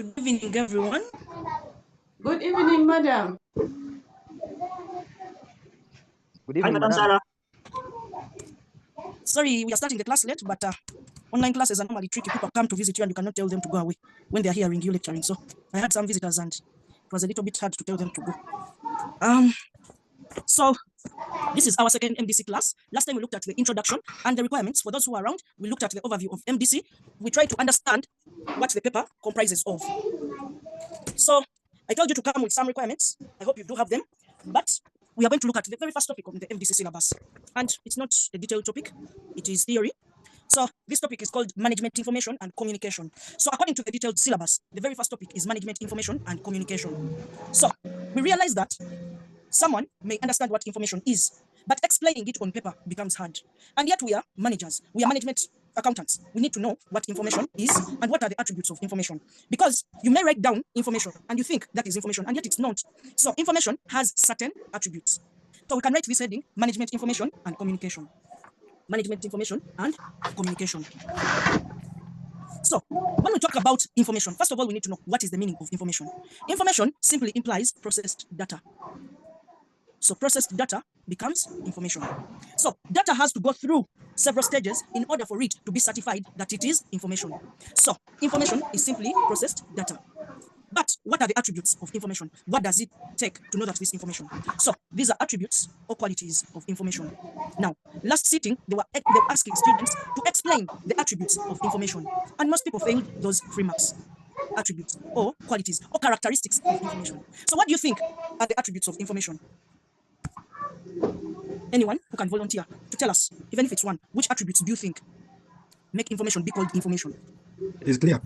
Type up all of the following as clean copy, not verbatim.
Good evening, everyone. Good evening, madam. Good evening, Madam madam. Sarah. Sorry, we are starting the class late, but online classes are normally tricky. People come to visit you and you cannot tell them to go away when they are hearing you lecturing. So I had some visitors and it was a little bit hard to tell them to go. So this is our second MDC class. Last time we looked at the introduction and the requirements. For those who are around, we looked at the overview of MDC. We tried to understand what the paper comprises of. So I told you to come with some requirements. I hope you do have them, but we are going to look at the very first topic of the MDC syllabus. And it's not a detailed topic, it is theory. So this topic is called management information and communication. So according to the detailed syllabus, the very first topic is management information and communication. So we realize that someone may understand what information is, but explaining it on paper becomes hard. And yet we are managers, we are management accountants. We need to know what information is and what are the attributes of information. Because you may write down information and you think that is information, and yet it's not. So information has certain attributes. So we can write this heading, management information and communication. Management information and communication. So when we talk about information, first of all, we need to know what is the meaning of information. Information simply implies processed data. So processed data becomes information. So data has to go through several stages in order for it to be certified that it is information. So information is simply processed data. But what are the attributes of information? What does it take to know that this information? So these are attributes or qualities of information. Now, last sitting, they were asking students to explain the attributes of information. And most people failed those 3 marks. Attributes or qualities or characteristics of information. So what do you think are the attributes of information? Anyone who can volunteer to tell us, even if it's one, which attributes do you think make information be called information? It is clear.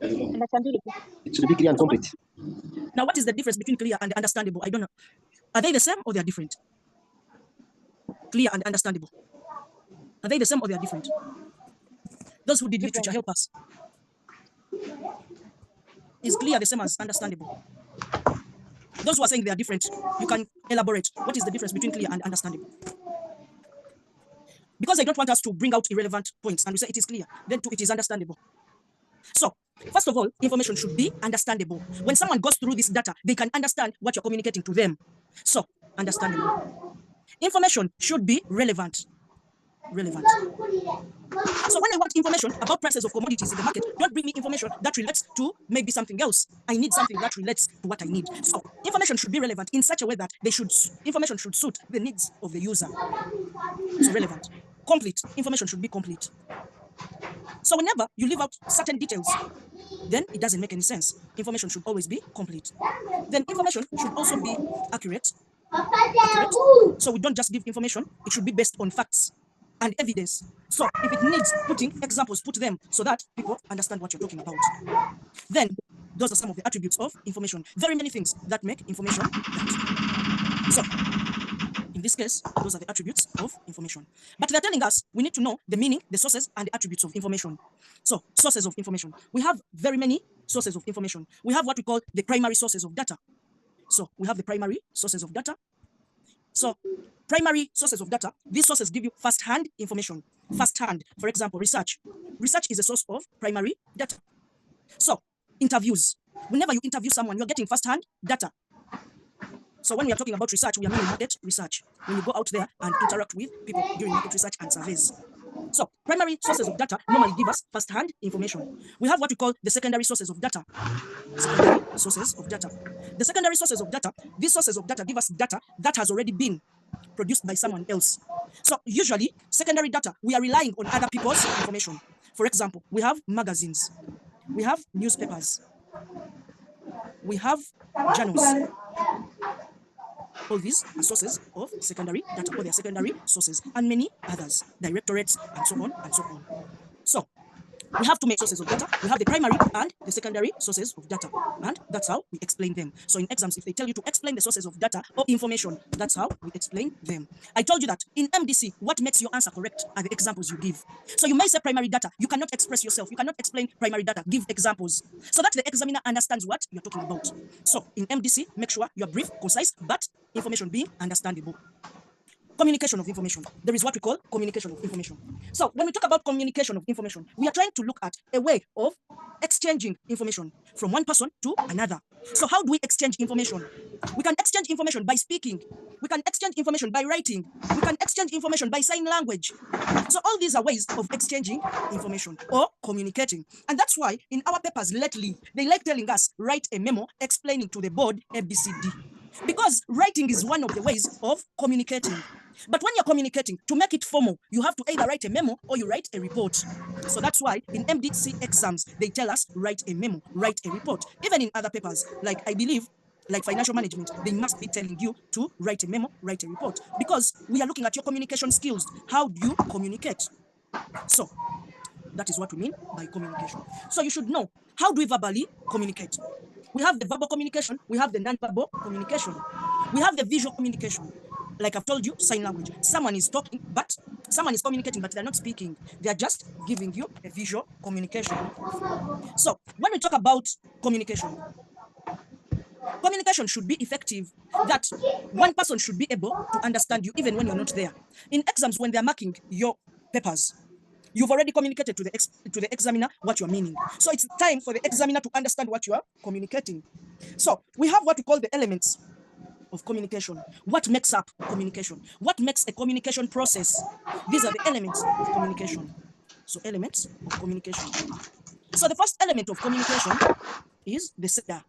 It should be clear and complete. Now, what is the difference between clear and understandable? I don't know. Are they the same or they are different? Clear and understandable. Are they the same or they are different? Those who did literature, help us. Is clear the same as understandable? Those who are saying they are different, you can elaborate. What is the difference between clear and understandable? Because I don't want us to bring out irrelevant points and we say it is clear, then too it is understandable. So, first of all, information should be understandable. When someone goes through this data, they can understand what you're communicating to them. So, understandable. Information should be relevant. Relevant. So when I want information about prices of commodities in the market, don't bring me information that relates to maybe something else. I need something that relates to what I need. So information should be relevant in such a way that information should suit the needs of the user. So relevant. Complete. Information should be complete. So whenever you leave out certain details, then it doesn't make any sense. Information should always be complete. Then information should also be accurate. So we don't just give information, it should be based on facts and evidence. So if it needs putting examples, put them so that people understand what you're talking about. Then those are some of the attributes of information. Very many things that make information that. So in this case, those are the attributes of information. But they're telling us we need to know the meaning, the sources, and the attributes of information. So sources of information. We have very many sources of information. We have what we call the primary sources of data. So we have the primary sources of data. So primary sources of data, these sources give you first-hand information. First-hand, for example, research. Research is a source of primary data. So interviews. Whenever you interview someone, you're getting first-hand data. So when we are talking about research, we are meaning market research. When you go out there and interact with people during market research and surveys. So primary sources of data normally give us first-hand information. We have what we call the secondary sources of data. Secondary sources of data. The secondary sources of data, these sources of data give us data that has already been produced by someone else. So usually, secondary data, we are relying on other people's information. For example, we have magazines, we have newspapers, we have journals. All these are sources of secondary data, or they are secondary sources, and many others, directorates, and so on and so on. So we have two main sources of data. We have the primary and the secondary sources of data, and that's how we explain them. So in exams, if they tell you to explain the sources of data or information, that's how we explain them. I told you that in MDC, what makes your answer correct are the examples you give. So you may say primary data, you cannot express yourself, you cannot explain primary data, give examples, so that the examiner understands what you're talking about. So in MDC, make sure you're brief, concise, but information being understandable. communication of information. There is what we call communication of information. So when we talk about communication of information, we are trying to look at a way of exchanging information from one person to another. So how do we exchange information? We can exchange information by speaking. We can exchange information by writing. We can exchange information by sign language. So all these are ways of exchanging information or communicating. And that's why in our papers lately, they like telling us, write a memo explaining to the board ABCD. Because writing is one of the ways of communicating. But when you're communicating, to make it formal, you have to either write a memo or you write a report. So that's why in MDC exams, they tell us write a memo, write a report. Even in other papers, like I believe, like financial management, they must be telling you to write a memo, write a report. Because we are looking at your communication skills. How do you communicate? So that is what we mean by communication. So you should know, how do we verbally communicate? We have the verbal communication, we have the non-verbal communication, we have the visual communication. Like I've told you, sign language. Someone is talking, but someone is communicating, but they're not speaking. They're just giving you a visual communication. So when we talk about communication, communication should be effective, that one person should be able to understand you even when you're not there. In exams, when they're marking your papers, you've already communicated to the examiner what you're meaning. So it's time for the examiner to understand what you are communicating. So we have what we call the elements of communication. What makes up communication? What makes a communication process? These are the elements of communication. So elements of communication. So the first element of communication is the sender.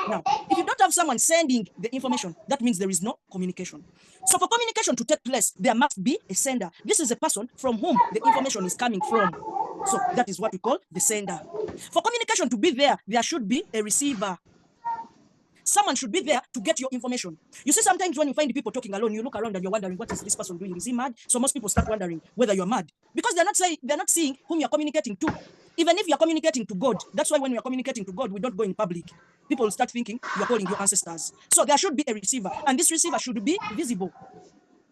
Now, if you don't have someone sending the information, that means there is no communication. So for communication to take place, there must be a sender. This is a person from whom the information is coming from. So that is what we call the sender. For communication to be there, there should be a receiver. Someone should be there to get your information. You see, sometimes when you find people talking alone, you look around and you're wondering, what is this person doing? Is he mad? So most people start wondering whether you're mad, because they're not seeing whom you're communicating to. Even if you're communicating to God, that's why when we are communicating to God, we don't go in public. People will start thinking you're calling your ancestors. So there should be a receiver, and this receiver should be visible.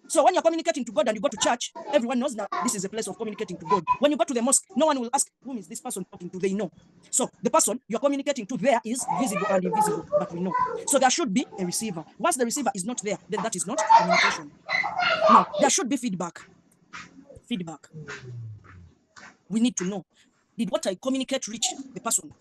So when you're communicating to God and you go to church, everyone knows that this is a place of communicating to God. When you go to the mosque, no one will ask, whom is this person talking to? They know. So the person you're communicating to there is visible and invisible, but we know. So there should be a receiver. Once the receiver is not there, then that is not communication. Now, there should be feedback. Feedback. We need to know, did what I communicate reach the person?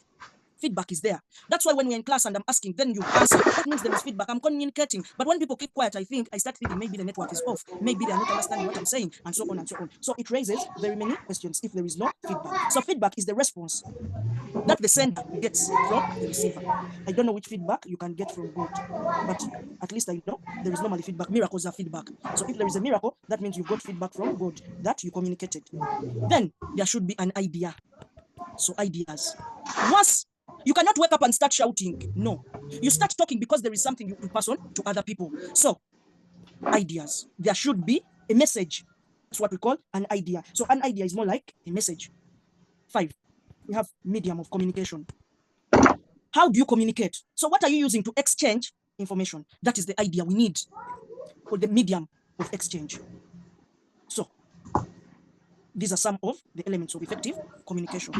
Feedback is there. That's why when we're in class and I'm asking, then you answer. That means there is feedback. I'm communicating. But when people keep quiet, I start thinking maybe the network is off. Maybe they're not understanding what I'm saying, and so on and so on. So it raises very many questions if there is no feedback. So feedback is the response that the sender gets from the receiver. I don't know which feedback you can get from God, but at least I know there is normally feedback. Miracles are feedback. So if there is a miracle, that means you've got feedback from God that you communicated. Then there should be an idea. So ideas. Once you cannot wake up and start shouting. No. You start talking because there is something you pass on to other people. So, ideas. There should be a message. That's what we call an idea. So, an idea is more like a message. 5. We have medium of communication. How do you communicate? So, what are you using to exchange information? That is the idea we need, or the medium of exchange. So, these are some of the elements of effective communication.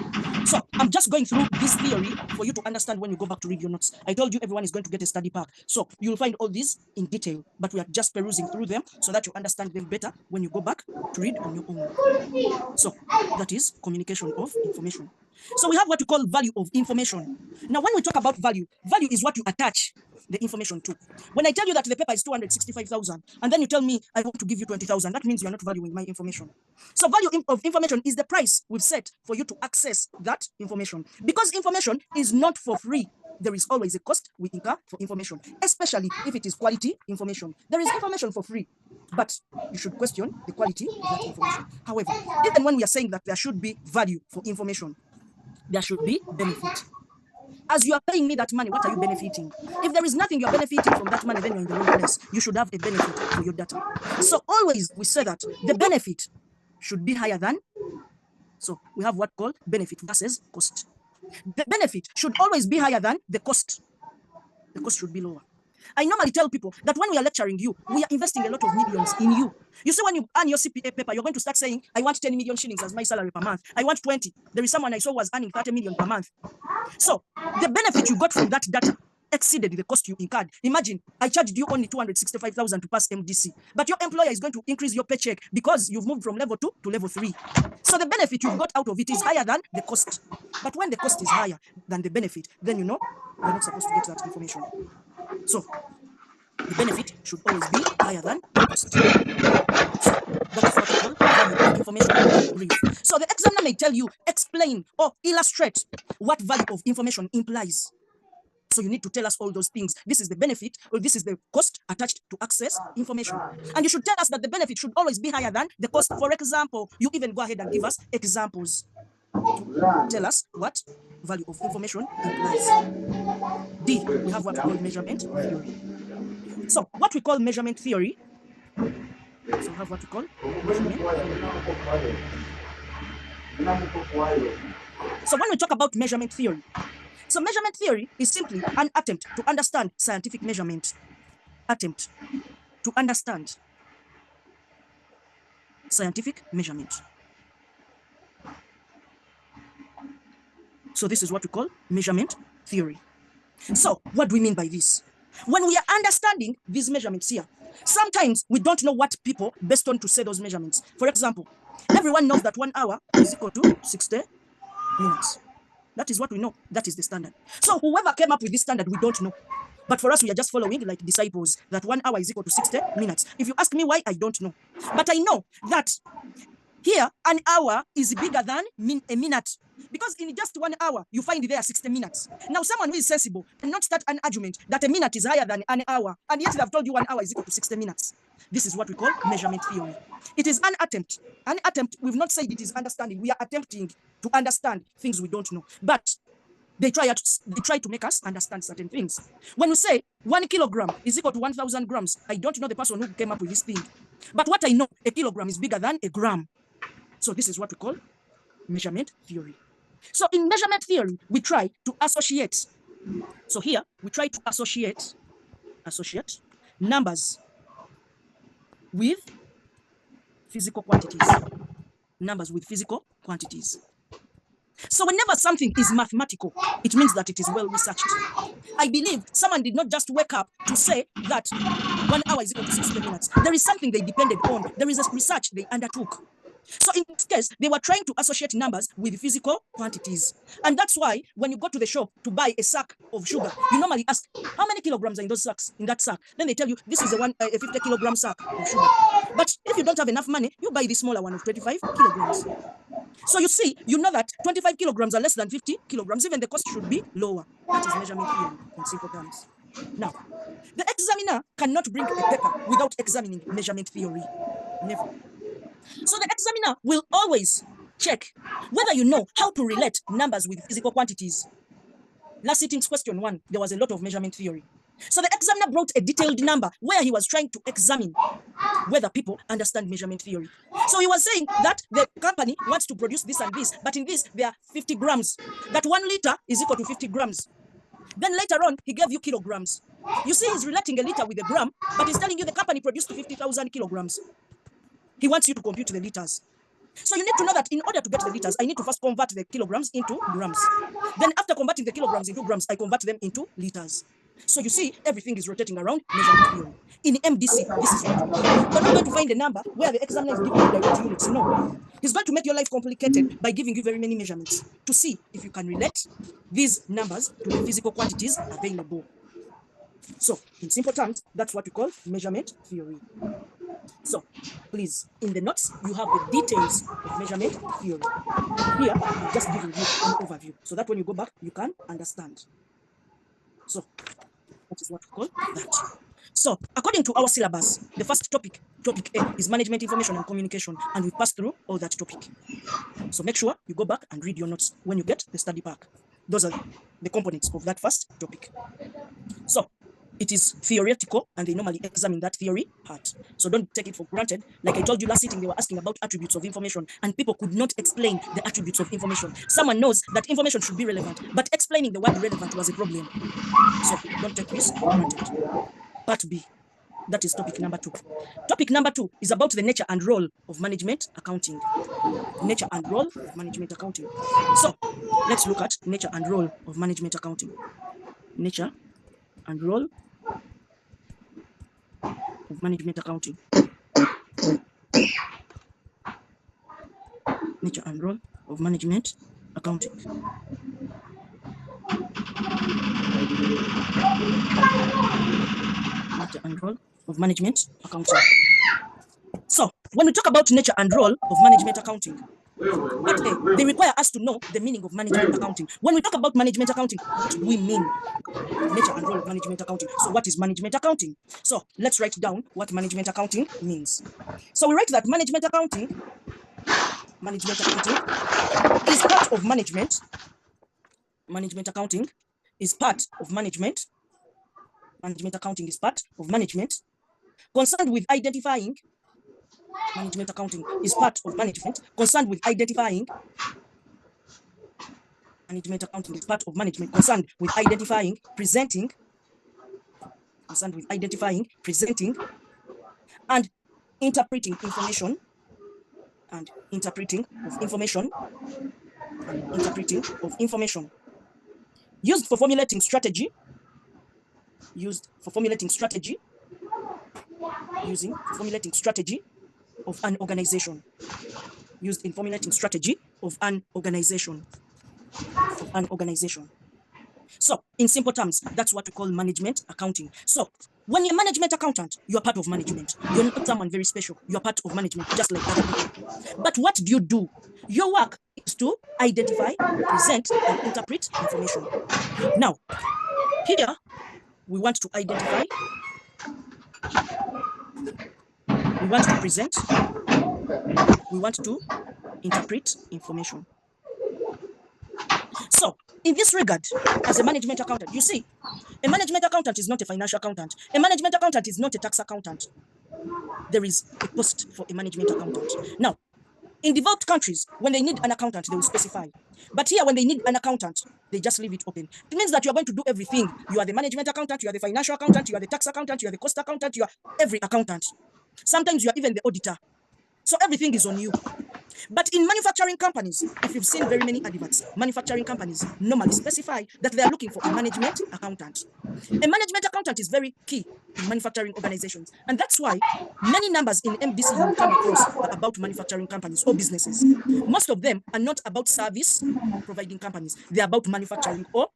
So I'm just going through this theory for you to understand when you go back to read your notes. I told you everyone is going to get a study pack. So you'll find all these in detail, but we are just perusing through them so that you understand them better when you go back to read on your own. So that is communication of information. So we have what we call value of information. Now, when we talk about value, value is what you attach the information to. When I tell you that the paper is 265,000, and then you tell me I want to give you 20,000, that means you're not valuing my information. So value of information is the price we've set for you to access that information. Because information is not for free. There is always a cost we incur for information, especially if it is quality information. There is information for free, but you should question the quality of that information. However, even when we are saying that there should be value for information, there should be benefit. As you are paying me that money, what are you benefiting? If there is nothing you're benefiting from that money, then you're in the wrong place. You should have a benefit for your data. So always we say that the benefit should be higher than, so we have what called benefit versus cost. The benefit should always be higher than the cost. The cost should be lower. I normally tell people that when we are lecturing you, we are investing a lot of millions in you. You see, when you earn your CPA paper, you're going to start saying, I want 10 million shillings as my salary per month. I want 20. There is someone I saw was earning 30 million per month. So the benefit you got from that data exceeded the cost you incurred. Imagine I charged you only 265,000 to pass MDC, but your employer is going to increase your paycheck because you've moved from level 2 to level 3. So the benefit you've got out of it is higher than the cost. But when the cost is higher than the benefit, then you know you're not supposed to get that information. So the benefit should always be higher than the cost. So that is what we call value of information in brief. So the examiner may tell you, explain or illustrate what value of information implies. So you need to tell us all those things. This is the benefit, or this is the cost attached to access information. And you should tell us that the benefit should always be higher than the cost. For example, you even go ahead and give us examples to tell us what value of information implies. D, we have what we call measurement theory. So what we call measurement theory, so we have what we call measurement theory. So when we talk about measurement theory, so measurement theory is simply an attempt to understand scientific measurement. Attempt to understand scientific measurement. So this is what we call measurement theory. So what do we mean by this? When we are understanding these measurements here, sometimes we don't know what people based on to say those measurements. For example, everyone knows that 1 hour is equal to 60 minutes. That is what we know. That is the standard. So whoever came up with this standard, we don't know. But for us, we are just following like disciples, that 1 hour is equal to 60 minutes. If you ask me why, I don't know. But I know that here, an hour is bigger than a minute. Because in just 1 hour, you find there 60 minutes. Now, someone who is sensible cannot start an argument that a minute is higher than an hour, and yet they have told you 1 hour is equal to 60 minutes. This is what we call measurement theory. It is an attempt. An attempt, we've not said it is understanding. We are attempting to understand things we don't know. But they try to make us understand certain things. When we say 1 kilogram is equal to 1,000 grams, I don't know the person who came up with this thing. But what I know, a kilogram is bigger than a gram. So this is what we call measurement theory. So in measurement theory, we try to associate. So here, we try to associate numbers with physical quantities. Numbers with physical quantities. So whenever something is mathematical, it means that it is well researched. I believe someone did not just wake up to say that 1 hour is equal to 60 minutes. There is something they depended on. There is a research they undertook. So in this case, they were trying to associate numbers with physical quantities. And that's why when you go to the shop to buy a sack of sugar, you normally ask, how many kilograms are in those sacks, in that sack? Then they tell you, this is a 50 kilogram sack of sugar. But if you don't have enough money, you buy the smaller one of 25 kilograms. So you see, you know that 25 kilograms are less than 50 kilograms. Even the cost should be lower. That is measurement theory in simple terms. Now, the examiner cannot bring a paper without examining measurement theory. Never. So the examiner will always check whether you know how to relate numbers with physical quantities. Last sittings question 1, there was a lot of measurement theory. So the examiner brought a detailed number where he was trying to examine whether people understand measurement theory. So he was saying that the company wants to produce this and this, but in this, there are 50 grams. That 1 liter is equal to 50 grams. Then later on, he gave you kilograms. You see, he's relating a liter with a gram, but he's telling you the company produced 50,000 kilograms. He wants you to compute the liters. So you need to know that in order to get the liters, I need to first convert the kilograms into grams. Then after converting the kilograms into grams, I convert them into liters. So you see, everything is rotating around measurement theory. In MDC, this is what you do. You're not going to find a number where the examiner is giving you direct units. No. He's going to make your life complicated by giving you very many measurements to see if you can relate these numbers to the physical quantities available. So, in simple terms, that's what we call measurement theory. So, please, in the notes, you have the details of measurement theory. Here, I'm just giving you an overview so that when you go back, you can understand. So, that is what we call that. So, according to our syllabus, the first topic A, is management information and communication, and we pass through all that topic. So, make sure you go back and read your notes when you get the study pack. Those are the components of that first topic. So, it is theoretical, and they normally examine that theory part. So don't take it for granted. Like I told you last sitting, they were asking about attributes of information, and people could not explain the attributes of information. Someone knows that information should be relevant, but explaining the word relevant was a problem. So don't take this for granted. Part B, that is topic number 2. Topic number 2 is about the nature and role of management accounting. Nature and role of management accounting. So let's look at nature and role of management accounting. Nature and role of management accounting. Nature and role of management accounting. Nature and role of management accounting. So, when we talk about nature and role of management accounting, part A, they require us to know the meaning of management accounting. When we talk about management accounting, what do we mean? Nature and role of management accounting. So, what is management accounting? So, let's write down what management accounting means. So, we write that management accounting is part of management. Management accounting is part of management. Management accounting is part of management concerned with identifying. Management accounting is part of management concerned with identifying. Management accounting is part of management concerned with identifying, presenting, and interpreting information, used for formulating strategy, of an organization. Used in formulating strategy of an organization. So, in simple terms, that's what we call management accounting. So, when you're a management accountant, you're part of management. You're not someone very special. You're part of management, just like other people. But what do you do? Your work is to identify, present, and interpret information. Now, here, we want to identify, we want to present, we want to interpret information. So, in this regard, as a management accountant, you see, a management accountant is not a financial accountant. A management accountant is not a tax accountant. There is a post for a management accountant. Now, in developed countries, when they need an accountant, they will specify. But here, when they need an accountant, they just leave it open. It means that you are going to do everything. You are the management accountant, you are the financial accountant, you are the tax accountant, you are the cost accountant, you are every accountant. Sometimes you are even the auditor. So everything is on you. But in manufacturing companies, if you've seen very many adverts, manufacturing companies normally specify that they are looking for a management accountant. A management accountant is very key in manufacturing organizations. And that's why many numbers in MDC you come across are about manufacturing companies or businesses. Most of them are not about service providing companies. They're about manufacturing or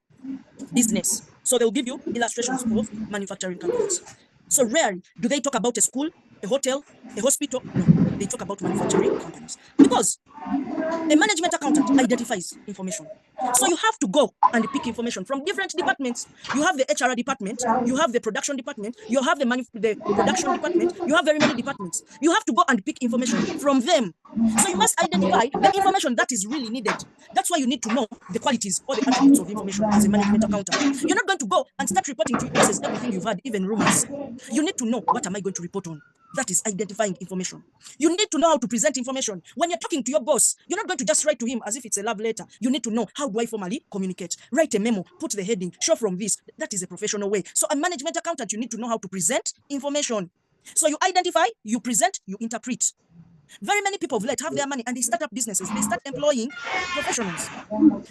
business. So they'll give you illustrations of manufacturing companies. So rarely do they talk about a school, a hotel, a hospital. No, they talk about manufacturing companies. Because a management accountant identifies information. So you have to go and pick information from different departments. You have the HR department, you have the production department, you have the production department, you have very many departments. You have to go and pick information from them. So you must identify the information that is really needed. That's why you need to know the qualities or the attributes of information as a management accountant. You're not going to go and start reporting to your bosses everything you've had, even rumors. You need to know, what am I going to report on? That is identifying information. You need to know how to present information. When you're talking to your boss, you're not going to just write to him as if it's a love letter. You need to know, how do I formally communicate? Write a memo, put the heading, show from this. That is a professional way. So a management accountant, you need to know how to present information. So you identify, you present, you interpret. Very many people of late have their money and they start up businesses. They start employing professionals.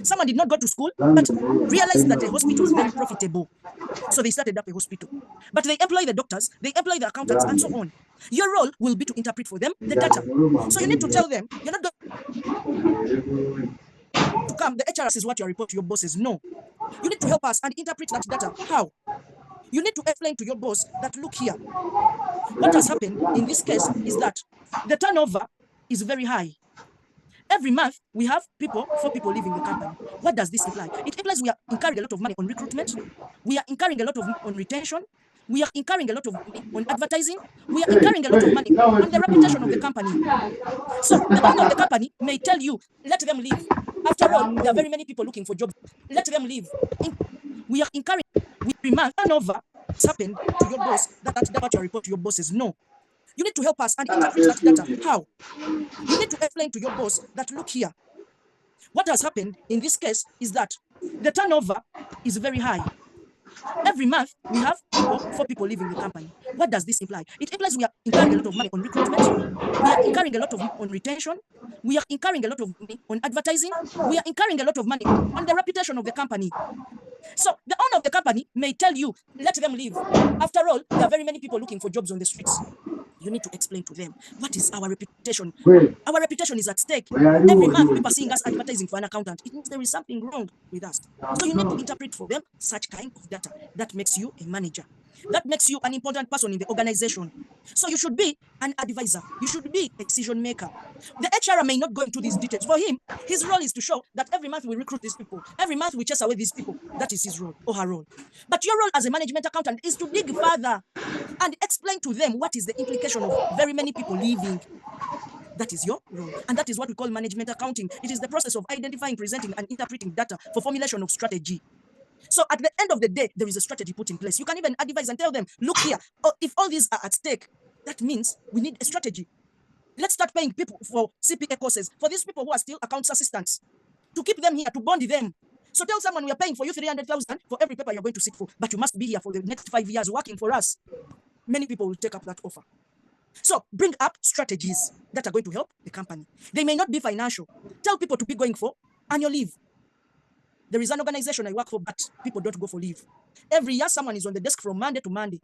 Someone did not go to school, but realized that a hospital is very profitable. So they started up a hospital. But they employ the doctors, they employ the accountants, and so on. Your role will be to interpret for them the data. So you need to tell them, you're not going to come, the HRS is what you report to your bosses. No. You need to help us and interpret that data. How? You need to explain to your boss that, look here, what has happened in this case is that the turnover is very high. Every month, we have 4 people leaving the company. What does this imply? It implies we are incurring a lot of money on recruitment. We are incurring a lot of on retention. We are incurring a lot of money on advertising. We are incurring a lot of money on the reputation of the company. So the owner of the company may tell you, let them leave. After all, there are very many people looking for jobs. Let them leave. We are incurring, every month, turnover has happened to your boss. That's what you report to your bosses. No. You need to help us and interpret that data. How? You need to explain to your boss that, look here, what has happened in this case is that the turnover is very high. Every month, we have 4 people leaving the company. What does this imply? It implies we are incurring a lot of money on recruitment. We are incurring a lot of money on retention. We are incurring a lot of money on advertising. We are incurring a lot of money on the reputation of the company. So the owner of the company may tell you, let them leave. After all, there are very many people looking for jobs on the streets. You need to explain to them, what is our reputation? Our reputation is at stake. Every month, people are seeing us advertising for an accountant. It means there is something wrong with us. So you need to interpret for them such kind of data. That makes you a manager. That makes you an important person in the organization. So you should be an advisor. You should be a decision maker. The HR may not go into these details. For him, his role is to show that every month we recruit these people. Every month we chase away these people. That is his role or her role. But your role as a management accountant is to dig further and explain to them what is the implication of very many people leaving. That is your role. And that is what we call management accounting. It is the process of identifying, presenting, and interpreting data for formulation of strategy. So at the end of the day, there is a strategy put in place. You can even advise and tell them, look here, if all these are at stake, that means we need a strategy. Let's start paying people for CPA courses, for these people who are still accounts assistants, to keep them here, to bond them. So tell someone, we are paying for you 300,000 for every paper you're going to sit for, but you must be here for the next 5 years working for us. Many people will take up that offer. So bring up strategies that are going to help the company. They may not be financial. Tell people to be going for annual leave. There is an organization I work for, but people don't go for leave. Every year, someone is on the desk from Monday to Monday.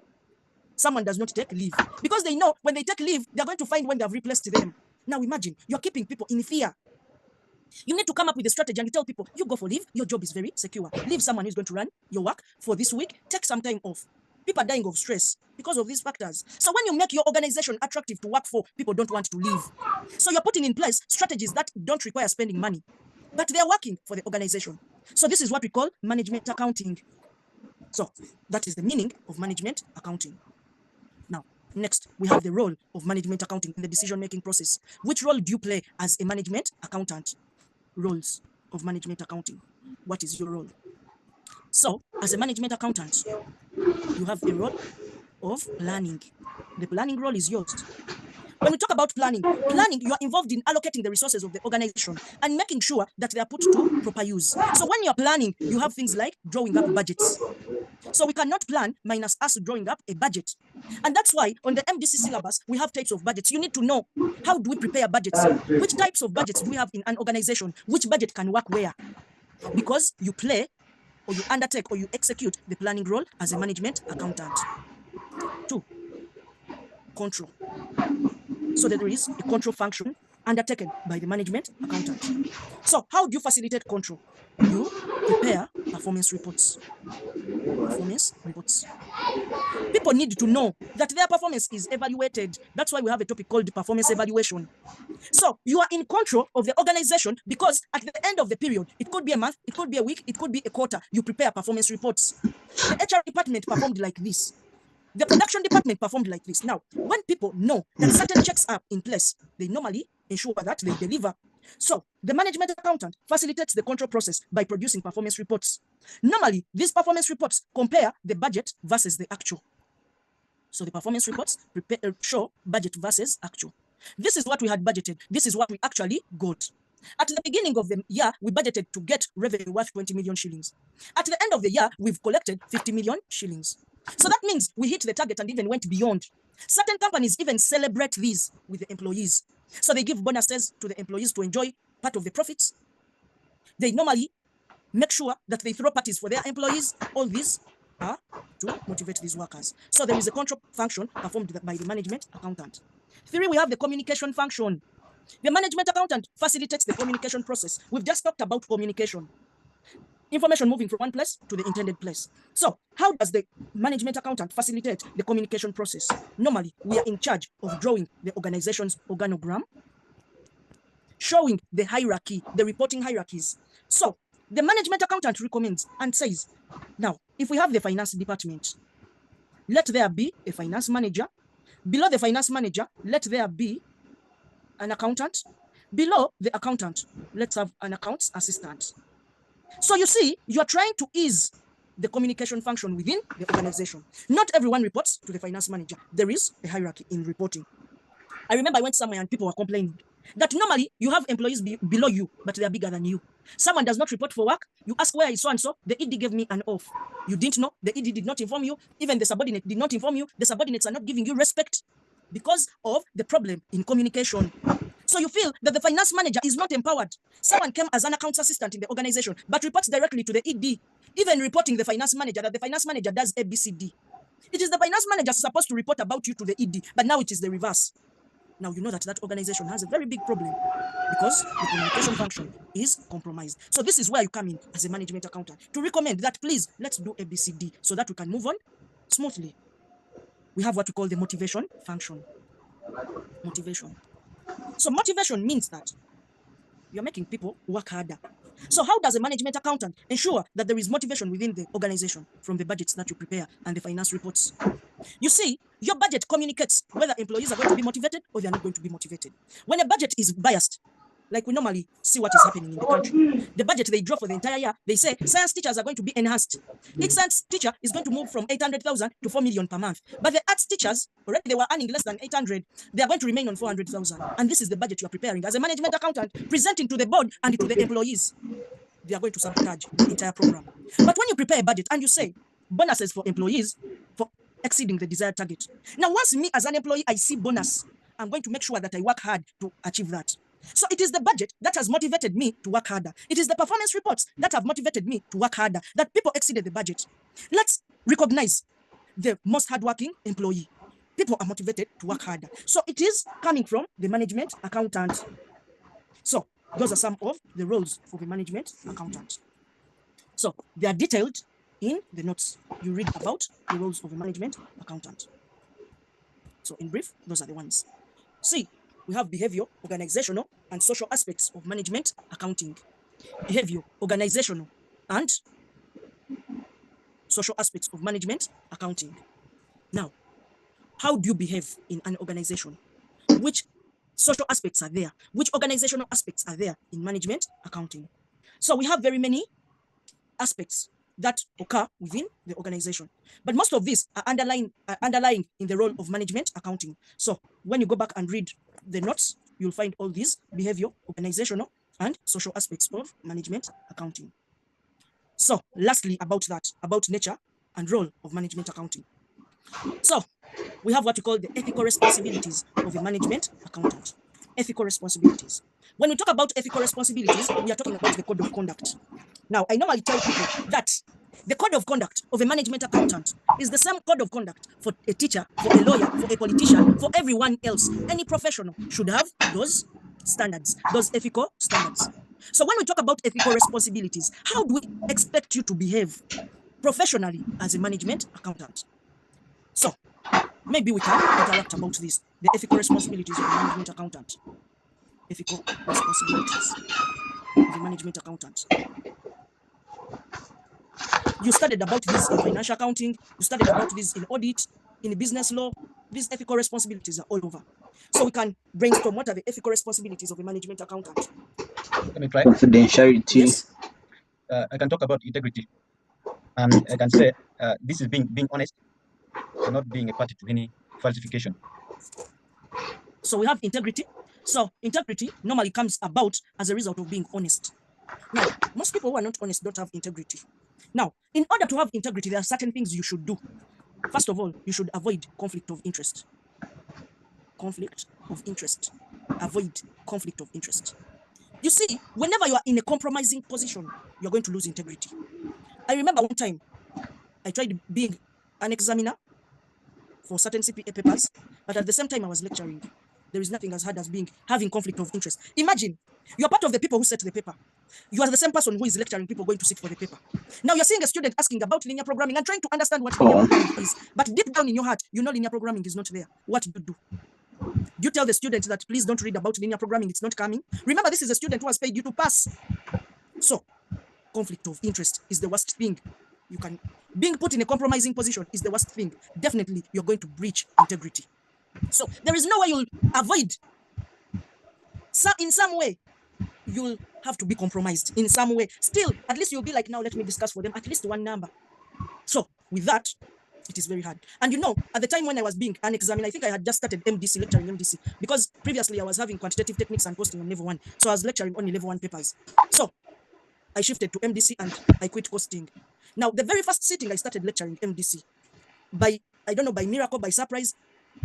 Someone does not take leave because they know when they take leave, they're going to find when they have replaced them. Now imagine, you're keeping people in fear. You need to come up with a strategy and tell people, you go for leave, your job is very secure. Leave someone who's going to run your work for this week, take some time off. People are dying of stress because of these factors. So when you make your organization attractive to work for, people don't want to leave. So you're putting in place strategies that don't require spending money, but they're working for the organization. So this is what we call management accounting. So that is the meaning of management accounting. Now, next, we have the role of management accounting in the decision-making process. Which role do you play as a management accountant? Roles of management accounting. What is your role? So, as a management accountant, you have a role of planning. The planning role is yours. When we talk about planning, you are involved in allocating the resources of the organization and making sure that they are put to proper use. So when you're planning, you have things like drawing up budgets. So we cannot plan minus us drawing up a budget. And that's why on the MDC syllabus, we have types of budgets. You need to know, how do we prepare budgets? Which types of budgets do we have in an organization? Which budget can work where? Because you play, or you undertake, or you execute the planning role as a management accountant. 2, control. So there is a control function undertaken by the management accountant. So how do you facilitate control? You prepare performance reports. Performance reports. People need to know that their performance is evaluated. That's why we have a topic called performance evaluation. So you are in control of the organization because at the end of the period, it could be a month, it could be a week, it could be a quarter, you prepare performance reports. The HR department performed like this. The production department performed like this. Now, when people know that certain checks are in place, they normally ensure that they deliver. So the management accountant facilitates the control process by producing performance reports. Normally, these performance reports compare the budget versus the actual. So the performance reports show budget versus actual. This is what we had budgeted. This is what we actually got. At the beginning of the year, we budgeted to get revenue worth 20 million shillings. At the end of the year, we've collected 50 million shillings. So that means we hit the target and even went beyond. Certain companies even celebrate these with the employees. So they give bonuses to the employees to enjoy part of the profits. They normally make sure that they throw parties for their employees. All these are to motivate these workers. So there is a control function performed by the management accountant. 3, we have the communication function. The management accountant facilitates the communication process. We've just talked about communication. Information moving from one place to the intended place. So how does the management accountant facilitate the communication process? Normally, we are in charge of drawing the organization's organogram, showing the hierarchy, the reporting hierarchies. So the management accountant recommends and says, now, if we have the finance department, let there be a finance manager. Below the finance manager, let there be an accountant. Below the accountant, let's have an accounts assistant. So you see, you are trying to ease the communication function within the organization. Not everyone reports to the finance manager. There is a hierarchy in reporting. I remember I went somewhere and people were complaining that normally you have employees below you, but they are bigger than you. Someone does not report for work. You ask where is so-and-so, the ED gave me an off. You didn't know, the ED did not inform you. Even the subordinate did not inform you. The subordinates are not giving you respect because of the problem in communication. So you feel that the finance manager is not empowered. Someone came as an accounts assistant in the organization, but reports directly to the ED, even reporting the finance manager that the finance manager does ABCD. It is the finance manager supposed to report about you to the ED, but now it is the reverse. Now you know that that organization has a very big problem because the communication function is compromised. So this is where you come in as a management accountant to recommend that please let's do ABCD so that we can move on smoothly. We have what we call the motivation function. Motivation. So motivation means that you're making people work harder. So how does a management accountant ensure that there is motivation within the organization from the budgets that you prepare and the finance reports? You see, your budget communicates whether employees are going to be motivated or they are not going to be motivated. When a budget is biased, like we normally see what is happening in the country, the budget they draw for the entire year, they say science teachers are going to be enhanced. Each science teacher is going to move from 800,000 to 4 million per month. But the arts teachers, already they were earning less than 800, they are going to remain on 400,000. And this is the budget you are preparing as a management accountant, presenting to the board and to the employees. They are going to sabotage the entire program. But when you prepare a budget and you say bonuses for employees for exceeding the desired target. Now, once me as an employee, I see bonus, I'm going to make sure that I work hard to achieve that. So it is the budget that has motivated me to work harder. It is the performance reports that have motivated me to work harder, that people exceeded the budget. Let's recognize the most hardworking employee. People are motivated to work harder. So it is coming from the management accountant. So those are some of the roles of a management accountant. So they are detailed in the notes. You read about the roles of a management accountant. So in brief, those are the ones. See, we have behavior, organizational, and social aspects of management accounting. Behavior, organizational, and social aspects of management accounting. Now, how do you behave in an organization? Which social aspects are there? Which organizational aspects are there in management accounting? So we have very many aspects that occur within the organization, but most of these are underlying in the role of management accounting. So when you go back and read the notes, you'll find all these behavior, organizational, and social aspects of management accounting. So lastly, about nature and role of management accounting. So we have what we call the ethical responsibilities of a management accountant. Ethical responsibilities. When we talk about ethical responsibilities, we are talking about the code of conduct. Now, I normally tell people that the code of conduct of a management accountant is the same code of conduct for a teacher, for a lawyer, for a politician, for everyone else. Any professional should have those standards, those ethical standards. So when we talk about ethical responsibilities, how do we expect you to behave professionally as a management accountant? So maybe we can interact about this, the ethical responsibilities of a management accountant. Ethical responsibilities of a management accountant. You studied about this in financial accounting, you studied about this in audit, in business law. These ethical responsibilities are all over. So we can brainstorm what are the ethical responsibilities of a management accountant. Let me try. Confidentiality. Yes. I can talk about integrity. And I can say this is being honest and not being a party to any falsification. So we have integrity. So integrity normally comes about as a result of being honest. Now, most people who are not honest don't have integrity. Now, in order to have integrity, there are certain things you should do. First of all, you should avoid conflict of interest. Conflict of interest. Avoid conflict of interest. You see, whenever you are in a compromising position, you're going to lose integrity. I remember one time, I tried being an examiner for certain CPA papers, but at the same time I was lecturing. There is nothing as hard as having conflict of interest. Imagine, you're part of the people who set the paper. You are the same person who is lecturing people going to sit for the paper. Now you're seeing a student asking about linear programming and trying to understand what linear programming is. But deep down in your heart, you know linear programming is not there. What do you do? Do you tell the student that please don't read about linear programming, it's not coming? Remember, this is a student who has paid you to pass. So, conflict of interest is the worst thing. Being put in a compromising position is the worst thing. Definitely, you're going to breach integrity. So, there is no way you'll avoid. So, in some way, you'll have to be compromised in some way. Still, at least you'll be like, now let me discuss for them at least one number. So, with that, it is very hard. And you know, at the time when I was being an examiner, I think I had just started MDC, lecturing MDC, because previously I was having quantitative techniques and costing on level 1. So I was lecturing only level 1 papers. So I shifted to MDC and I quit costing. Now, the very first sitting I started lecturing MDC, by miracle, by surprise,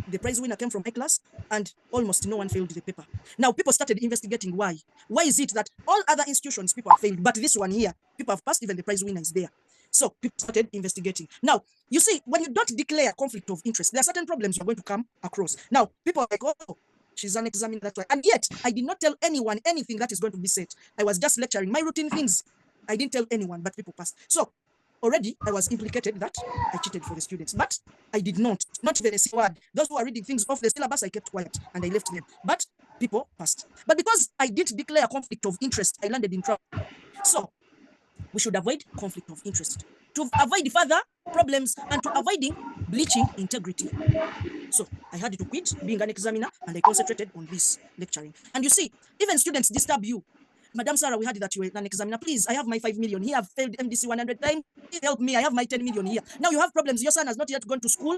The prize winner came from my class, and almost no one failed the paper. Now, people started investigating why. Why is it that all other institutions people have failed, but this one here, people have passed, even the prize winner is there? So people started investigating. Now, you see, when you don't declare conflict of interest, there are certain problems you're going to come across. Now, people are like, oh, she's an examiner, that's why. And yet, I did not tell anyone anything that is going to be said. I was just lecturing my routine things. I didn't tell anyone, but people passed. So already I was implicated that I cheated for the students, but I did not even a single word. Those who are reading things off the syllabus, I kept quiet and I left them. But people passed. But because I didn't declare conflict of interest, I landed in trouble. So we should avoid conflict of interest to avoid further problems and to avoiding bleaching integrity. So I had to quit being an examiner and I concentrated on this lecturing. And you see, even students disturb you. Madam Sarah, we heard that you were an examiner. Please, I have my 5 million here. I've failed MDC 100 times. Please help me. I have my 10 million here. Now you have problems. Your son has not yet gone to school.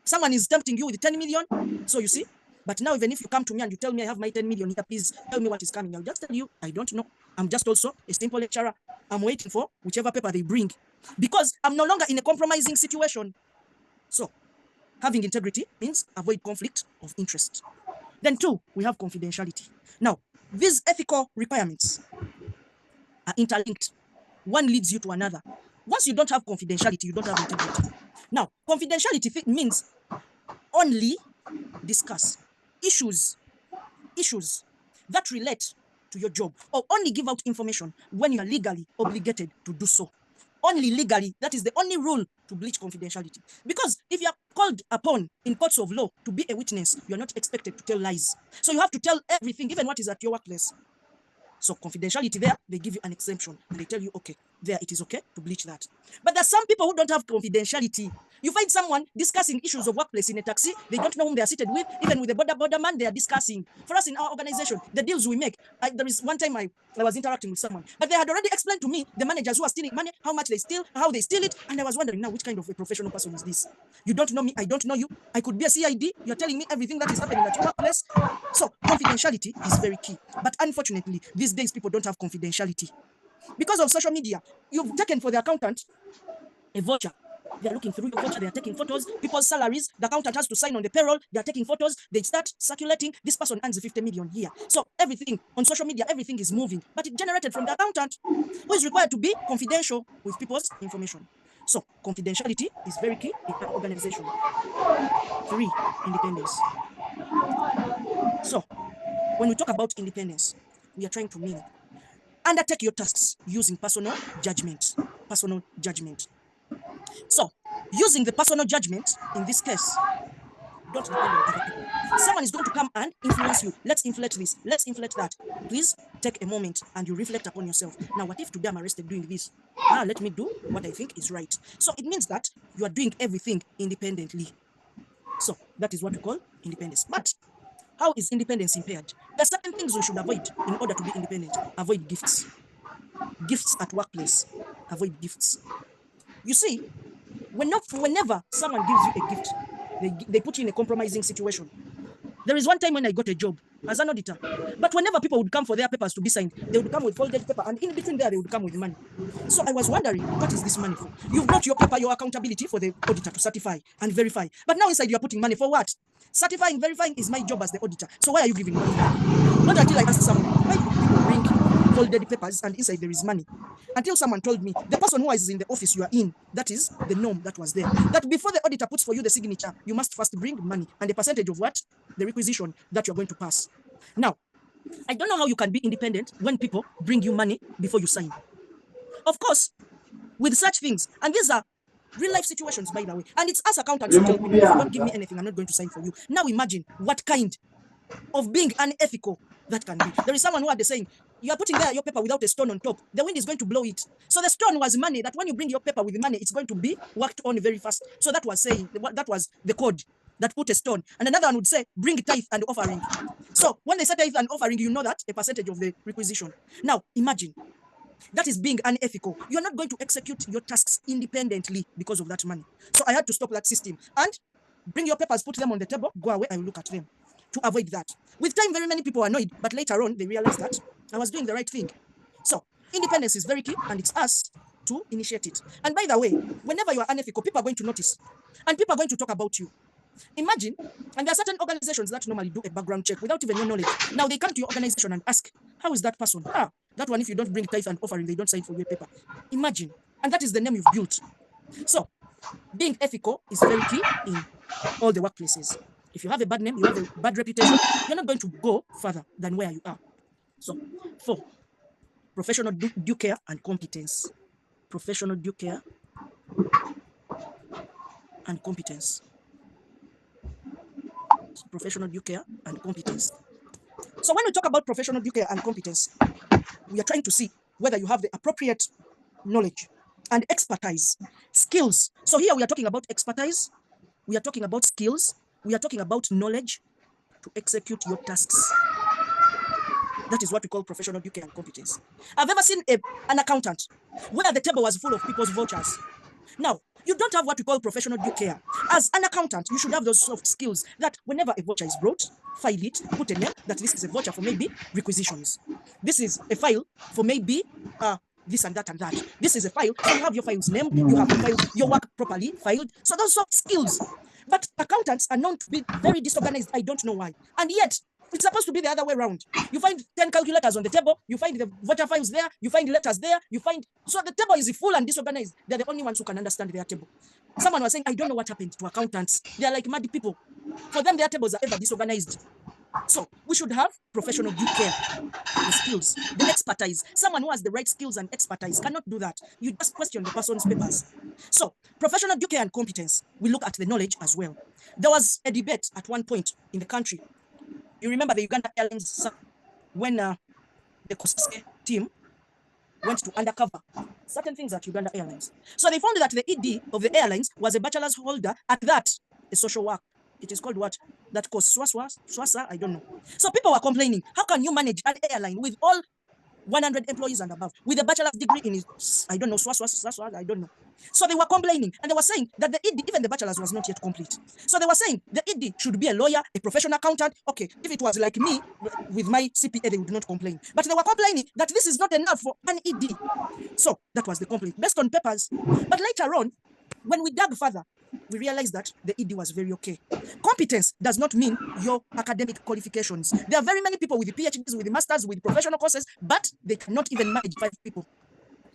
Someone is tempting you with 10 million. So you see, but now even if you come to me and you tell me I have my 10 million here, please tell me what is coming. I'll just tell you, I don't know. I'm just also a simple lecturer. I'm waiting for whichever paper they bring because I'm no longer in a compromising situation. So having integrity means avoid conflict of interest. Then 2, we have confidentiality. Now, these ethical requirements are interlinked. One leads you to another. Once you don't have confidentiality, you don't have integrity. Now, confidentiality means only discuss issues that relate to your job, or only give out information when you are legally obligated to do so. Only legally, that is the only rule to breach confidentiality. Because if you are called upon in courts of law to be a witness, you are not expected to tell lies. So you have to tell everything, even what is at your workplace. So confidentiality there, they give you an exemption and they tell you, okay, there it is okay to breach that. But there's some people who don't have confidentiality. You find someone discussing issues of workplace in a taxi, they don't know whom they are seated with, even with the border man, they are discussing. For us in our organization, the deals we make, there is one time I was interacting with someone, but they had already explained to me the managers who are stealing money, how much they steal, how they steal it, and I was wondering now, which kind of a professional person is this? You don't know me, I don't know you, I could be a CID, you're telling me everything that is happening at your workplace. So confidentiality is very key. But unfortunately, these days people don't have confidentiality. Because of social media, you've taken for the accountant a voucher. They are looking through your voucher, they are taking photos, people's salaries, the accountant has to sign on the payroll, they are taking photos, they start circulating, this person earns 50 million here. So everything on social media, everything is moving, but it generated from the accountant, who is required to be confidential with people's information. So confidentiality is very key in an organization. 3, independence. So when we talk about independence, we are trying to mean undertake your tasks using personal judgment. Personal judgment. So, using the personal judgment, in this case, don't depend on other people. Someone is going to come and influence you. Let's inflate this. Let's inflate that. Please take a moment and you reflect upon yourself. Now, what if today I'm arrested doing this? Let me do what I think is right. So, it means that you are doing everything independently. So, that is what we call independence. But how is independence impaired? There are certain things we should avoid in order to be independent. Avoid gifts. Gifts at workplace. Avoid gifts. You see, whenever someone gives you a gift, they put you in a compromising situation. There is one time when I got a job as an auditor, but whenever people would come for their papers to be signed, they would come with folded paper, and in between there, they would come with money. So I was wondering, what is this money for? You've brought your paper, your accountability for the auditor to certify and verify, but now inside you're putting money for what? Certifying, verifying is my job as the auditor. So why are you giving money? Not until I asked someone, why do people bring folded papers and inside there is money? Until someone told me, the person who is in the office you are in, that is the norm that was there. That before the auditor puts for you the signature, you must first bring money and a percentage of what? The requisition that you're going to pass. Now, I don't know how you can be independent when people bring you money before you sign. Of course, with such things, and these are real life situations, by the way, and it's us accountants who tell people, if you don't give me anything, I'm not going to sign for you. Now imagine what kind of being unethical that can be. There is someone who had the saying, you are putting there your paper without a stone on top, the wind is going to blow it. So the stone was money, that when you bring your paper with money, it's going to be worked on very fast. So that was saying, that was the code that put a stone. And another one would say, bring tithe and offering. So when they say tithe and offering, you know that a percentage of the requisition. Now imagine, that is being unethical. You're not going to execute your tasks independently because of that money. So I had to stop that system and bring your papers, put them on the table, go away, I will look at them, to avoid that. With time, very many people were annoyed, but later on, they realized that I was doing the right thing. So independence is very key, and it's us to initiate it. And by the way, whenever you are unethical, people are going to notice, and people are going to talk about you. Imagine, and there are certain organizations that normally do a background check without even your knowledge. Now they come to your organization and ask, how is that person? Ah, that one, if you don't bring tithe and offering, they don't sign for your paper. Imagine, and that is the name you've built. So being ethical is very key in all the workplaces. If you have a bad name, you have a bad reputation, you're not going to go further than where you are. So 4, professional due care and competence. Professional due care and competence. Professional due care and competence. So when we talk about professional due care and competence, we are trying to see whether you have the appropriate knowledge and expertise, skills. So here we are talking about expertise, we are talking about skills, we are talking about knowledge to execute your tasks. That is what we call professional due care and competence. I've ever seen an accountant where the table was full of people's vouchers. Now, you don't have what we call professional due care. As an accountant, you should have those soft skills that whenever a voucher is brought, file it, put a name that this is a voucher for maybe requisitions. This is a file for maybe this and that and that. This is a file, so you have your files named, you have your files, your work properly filed. So those soft skills. But accountants are known to be very disorganized. I don't know why. And yet, it's supposed to be the other way around. You find 10 calculators on the table, you find the voucher files there, you find letters there, you find... So the table is full and disorganized. They're the only ones who can understand their table. Someone was saying, I don't know what happened to accountants. They're like mad people. For them, their tables are ever disorganized. So we should have professional due care, the skills, the expertise. Someone who has the right skills and expertise cannot do that. You just question the person's papers. So professional due care and competence, we look at the knowledge as well. There was a debate at one point in the country. You remember the Uganda Airlines when the Kosase team went to undercover certain things at Uganda Airlines. So they found that the ED of the airlines was a bachelor's holder at that, a social work. It is called what? That course, Swasa, I don't know. So people were complaining, how can you manage an airline with all 100 employees and above, with a bachelor's degree in his, I don't know, Swasa, I don't know. So they were complaining, and they were saying that the ED, even the bachelor's was not yet complete. So they were saying the ED should be a lawyer, a professional accountant. Okay, if it was like me, with my CPA, they would not complain. But they were complaining that this is not enough for an ED. So that was the complaint, based on papers. But later on, when we dug further, we realized that the ED was very okay. Competence does not mean your academic qualifications. There are very many people with the PhDs, with the masters, with professional courses, but they cannot even manage 5 people.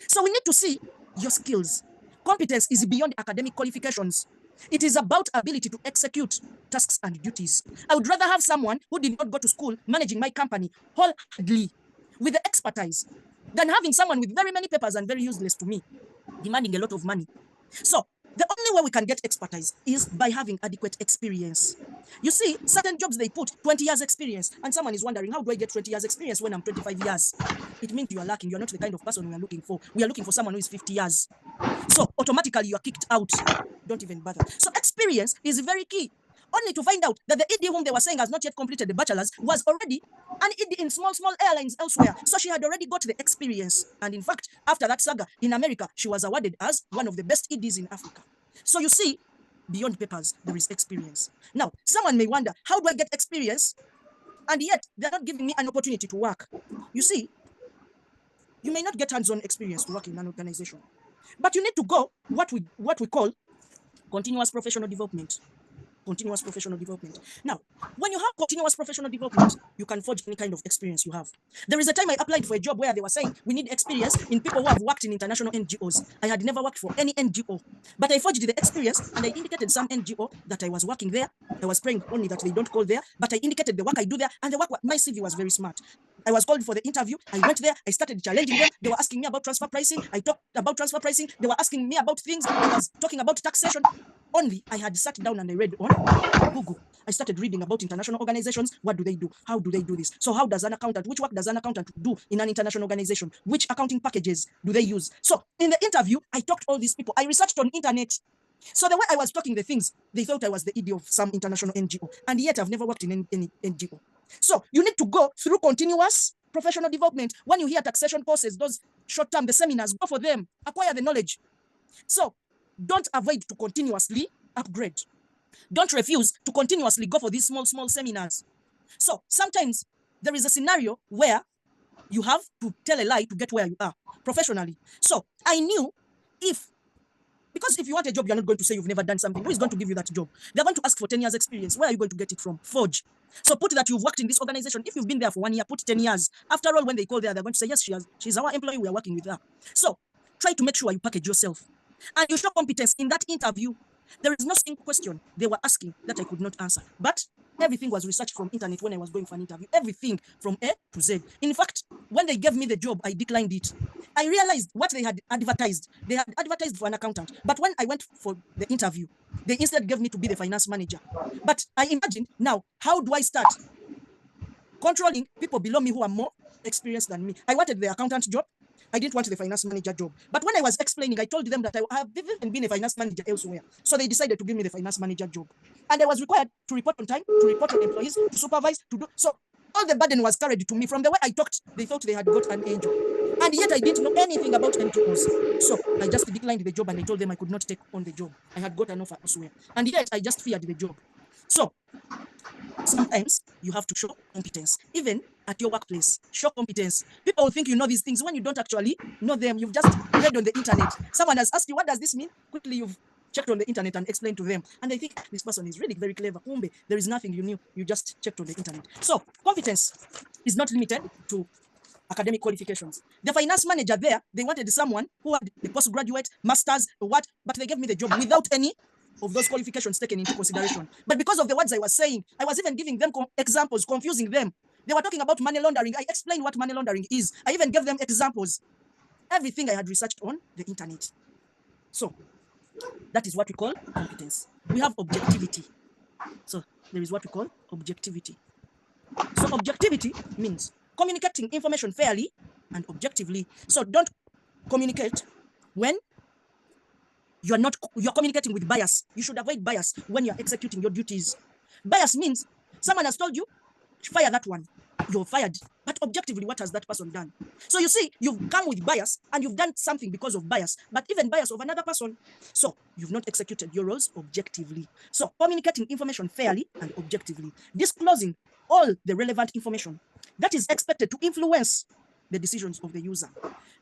So we need to see your skills. Competence is beyond academic qualifications. It is about ability to execute tasks and duties. I would rather have someone who did not go to school managing my company wholeheartedly with the expertise than having someone with very many papers and very useless to me, demanding a lot of money. So the only way we can get expertise is by having adequate experience. You see, certain jobs, they put 20 years experience, and someone is wondering, how do I get 20 years experience when I'm 25 years? It means you are lacking. You are not the kind of person we are looking for. We are looking for someone who is 50 years. So automatically you are kicked out. Don't even bother. So experience is very key. Only to find out that the ED whom they were saying has not yet completed the bachelor's was already an ED in small airlines elsewhere. So she had already got the experience. And in fact, after that saga in America, she was awarded as one of the best EDs in Africa. So you see, beyond papers, there is experience. Now, someone may wonder, how do I get experience? And yet, they're not giving me an opportunity to work. You see, you may not get hands-on experience to work in an organization, but you need to go what we call continuous professional development. Continuous professional development. Now, when you have continuous professional development, you can forge any kind of experience you have. There is a time I applied for a job where they were saying we need experience in people who have worked in international NGOs. I had never worked for any NGO, but I forged the experience and I indicated some NGO that I was working there. I was praying only that they don't call there, but I indicated the work I do there, and the work, my CV was very smart. I was called for the interview. I went there. I started challenging them. They were asking me about transfer pricing. I talked about transfer pricing. They were asking me about things. I was talking about taxation. Only I had sat down and I read on Google. I started reading about international organizations. What do they do? How do they do this? So how does an accountant, which work does an accountant do in an international organization? Which accounting packages do they use? So in the interview, I talked to all these people. I researched on internet. So the way I was talking the things, they thought I was the ED of some international NGO. And yet I've never worked in any NGO. So you need to go through continuous professional development. When you hear taxation courses, those short-term, the seminars, go for them, acquire the knowledge. So don't avoid to continuously upgrade. Don't refuse to continuously go for these small seminars. So sometimes there is a scenario where you have to tell a lie to get where you are professionally. So I knew if Because if you want a job, you're not going to say you've never done something. Who is going to give you that job? They're going to ask for 10 years experience. Where are you going to get it from? Forge. So put that you've worked in this organization. If you've been there for 1 year, put 10 years. After all, when they call there, they're going to say, yes, she's our employee. We are working with her. So try to make sure you package yourself and you show competence in that interview. There is no single question they were asking that I could not answer. But everything was researched from internet when I was going for an interview. Everything from A to Z. In fact, when they gave me the job, I declined it. I realized what they had advertised. They had advertised for an accountant. But when I went for the interview, they instead gave me to be the finance manager. But I imagined now, how do I start controlling people below me who are more experienced than me? I wanted the accountant job. I didn't want the finance manager job. But when I was explaining, I told them that I have even been a finance manager elsewhere. So they decided to give me the finance manager job. And I was required to report on time, to report on employees, to supervise, to do. So all the burden was carried to me. From the way I talked, they thought they had got an angel. And yet I didn't know anything about NGOs. So I just declined the job and I told them I could not take on the job. I had got an offer elsewhere. And yet I just feared the job. So sometimes you have to show competence, even at your workplace. Show competence. People will think you know these things when you don't actually know them. You've just read on the internet. Someone has asked you, what does this mean? Quickly, you've checked on the internet and explained to them. And they think this person is really very clever. Kumbe, there is nothing you knew. You just checked on the internet. So competence is not limited to academic qualifications. The finance manager there, they wanted someone who had a postgraduate, master's, or what, but they gave me the job without any of those qualifications taken into consideration. But because of the words I was saying, I was even giving them examples, confusing them. They were talking about money laundering. I explained what money laundering is. I even gave them examples. Everything I had researched on the internet. So that is what we call competence. We have objectivity. So there is what we call objectivity. So objectivity means communicating information fairly and objectively. So don't communicate when you're communicating with bias. You should avoid bias when you're executing your duties. Bias means someone has told you, fire that one. You're fired. But objectively, what has that person done? So you see, you've come with bias and you've done something because of bias, but even bias of another person. So you've not executed your roles objectively. So communicating information fairly and objectively, disclosing all the relevant information that is expected to influence the decisions of the user.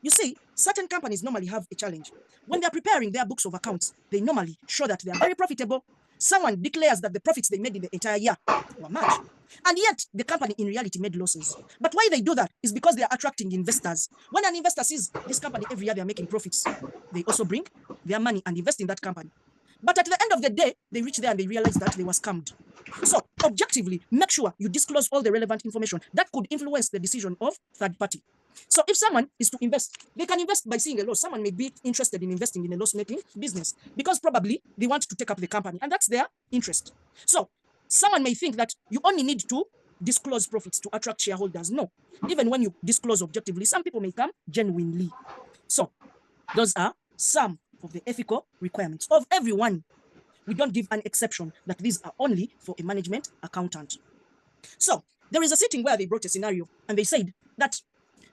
You see, certain companies normally have a challenge. When they're preparing their books of accounts, they normally show that they are very profitable. Someone declares that the profits they made in the entire year were much. And yet, the company in reality made losses. But why they do that is because they are attracting investors. When an investor sees this company every year, they are making profits, they also bring their money and invest in that company. But at the end of the day, they reach there and they realize that they were scammed. So objectively, make sure you disclose all the relevant information that could influence the decision of third party. So if someone is to invest, they can invest by seeing a loss. Someone may be interested in investing in a loss-making business because probably they want to take up the company and that's their interest. So someone may think that you only need to disclose profits to attract shareholders. No, even when you disclose objectively, some people may come genuinely. So those are some of the ethical requirements of everyone. We don't give an exception that these are only for a management accountant. So there is a sitting where they brought a scenario and they said that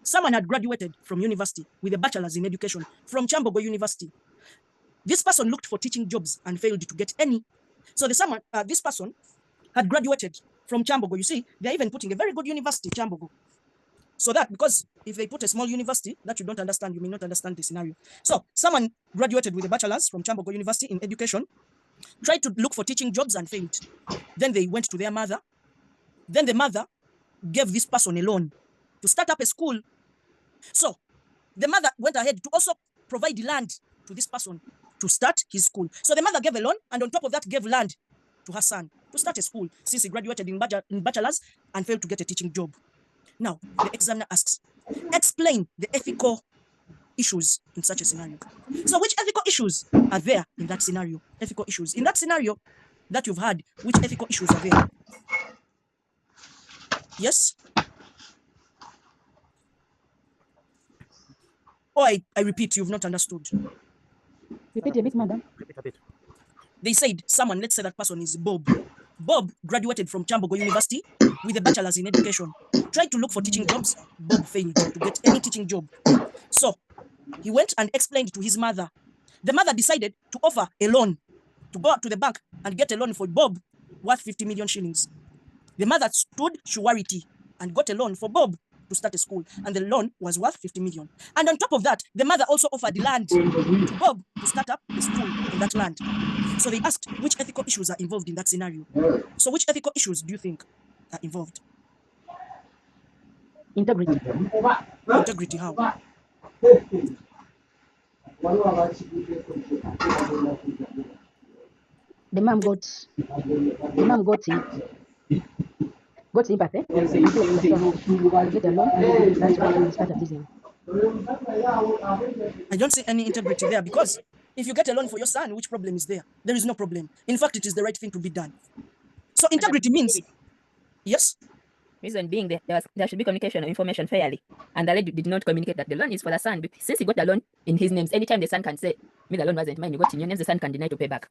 someone had graduated from university with a bachelor's in education from Chambogo University. This person looked for teaching jobs and failed to get any. So this person had graduated from Chambogo. You see, they're even putting a very good university, Chambogo. So that, because if they put a small university that you don't understand, you may not understand the scenario. So someone graduated with a bachelor's from Chambogo University in education, tried to look for teaching jobs and failed. Then they went to their mother. Then the mother gave this person a loan to start up a school. So the mother went ahead to also provide land to this person to start his school. So the mother gave a loan and on top of that gave land to her son to start a school since he graduated in bachelor's and failed to get a teaching job. Now, the examiner asks, explain the ethical issues in such a scenario. So which ethical issues are there in that scenario? Ethical issues. In that scenario that you've had, which ethical issues are there? Yes? Or I repeat, you've not understood. Repeat a bit, madam. Repeat a bit. They said someone, let's say that person is Bob. Bob graduated from Chambogo University with a bachelor's in education. Tried to look for teaching jobs. Bob failed to get any teaching job. So he went and explained to his mother. The mother decided to offer a loan, to go to the bank and get a loan for Bob worth 50 million shillings. The mother stood surety and got a loan for Bob to start a school, and the loan was worth 50 million. And on top of that, the mother also offered land to Bob to start up the school on that land. So they asked which ethical issues are involved in that scenario. So which ethical issues do you think are involved? Integrity. Integrity, how? The mom got sympathy to get a loan. That's why we started this. I don't see any integrity there, because if you get a loan for your son, which problem is there? There is no problem. In fact, it is the right thing to be done. So integrity means, yes, Reason being there should be communication of information fairly. And the lady did not communicate that the loan is for the son. But since he got the loan in his names, anytime the son can say, me, the loan wasn't mine, you got in your names, the son can deny to pay back.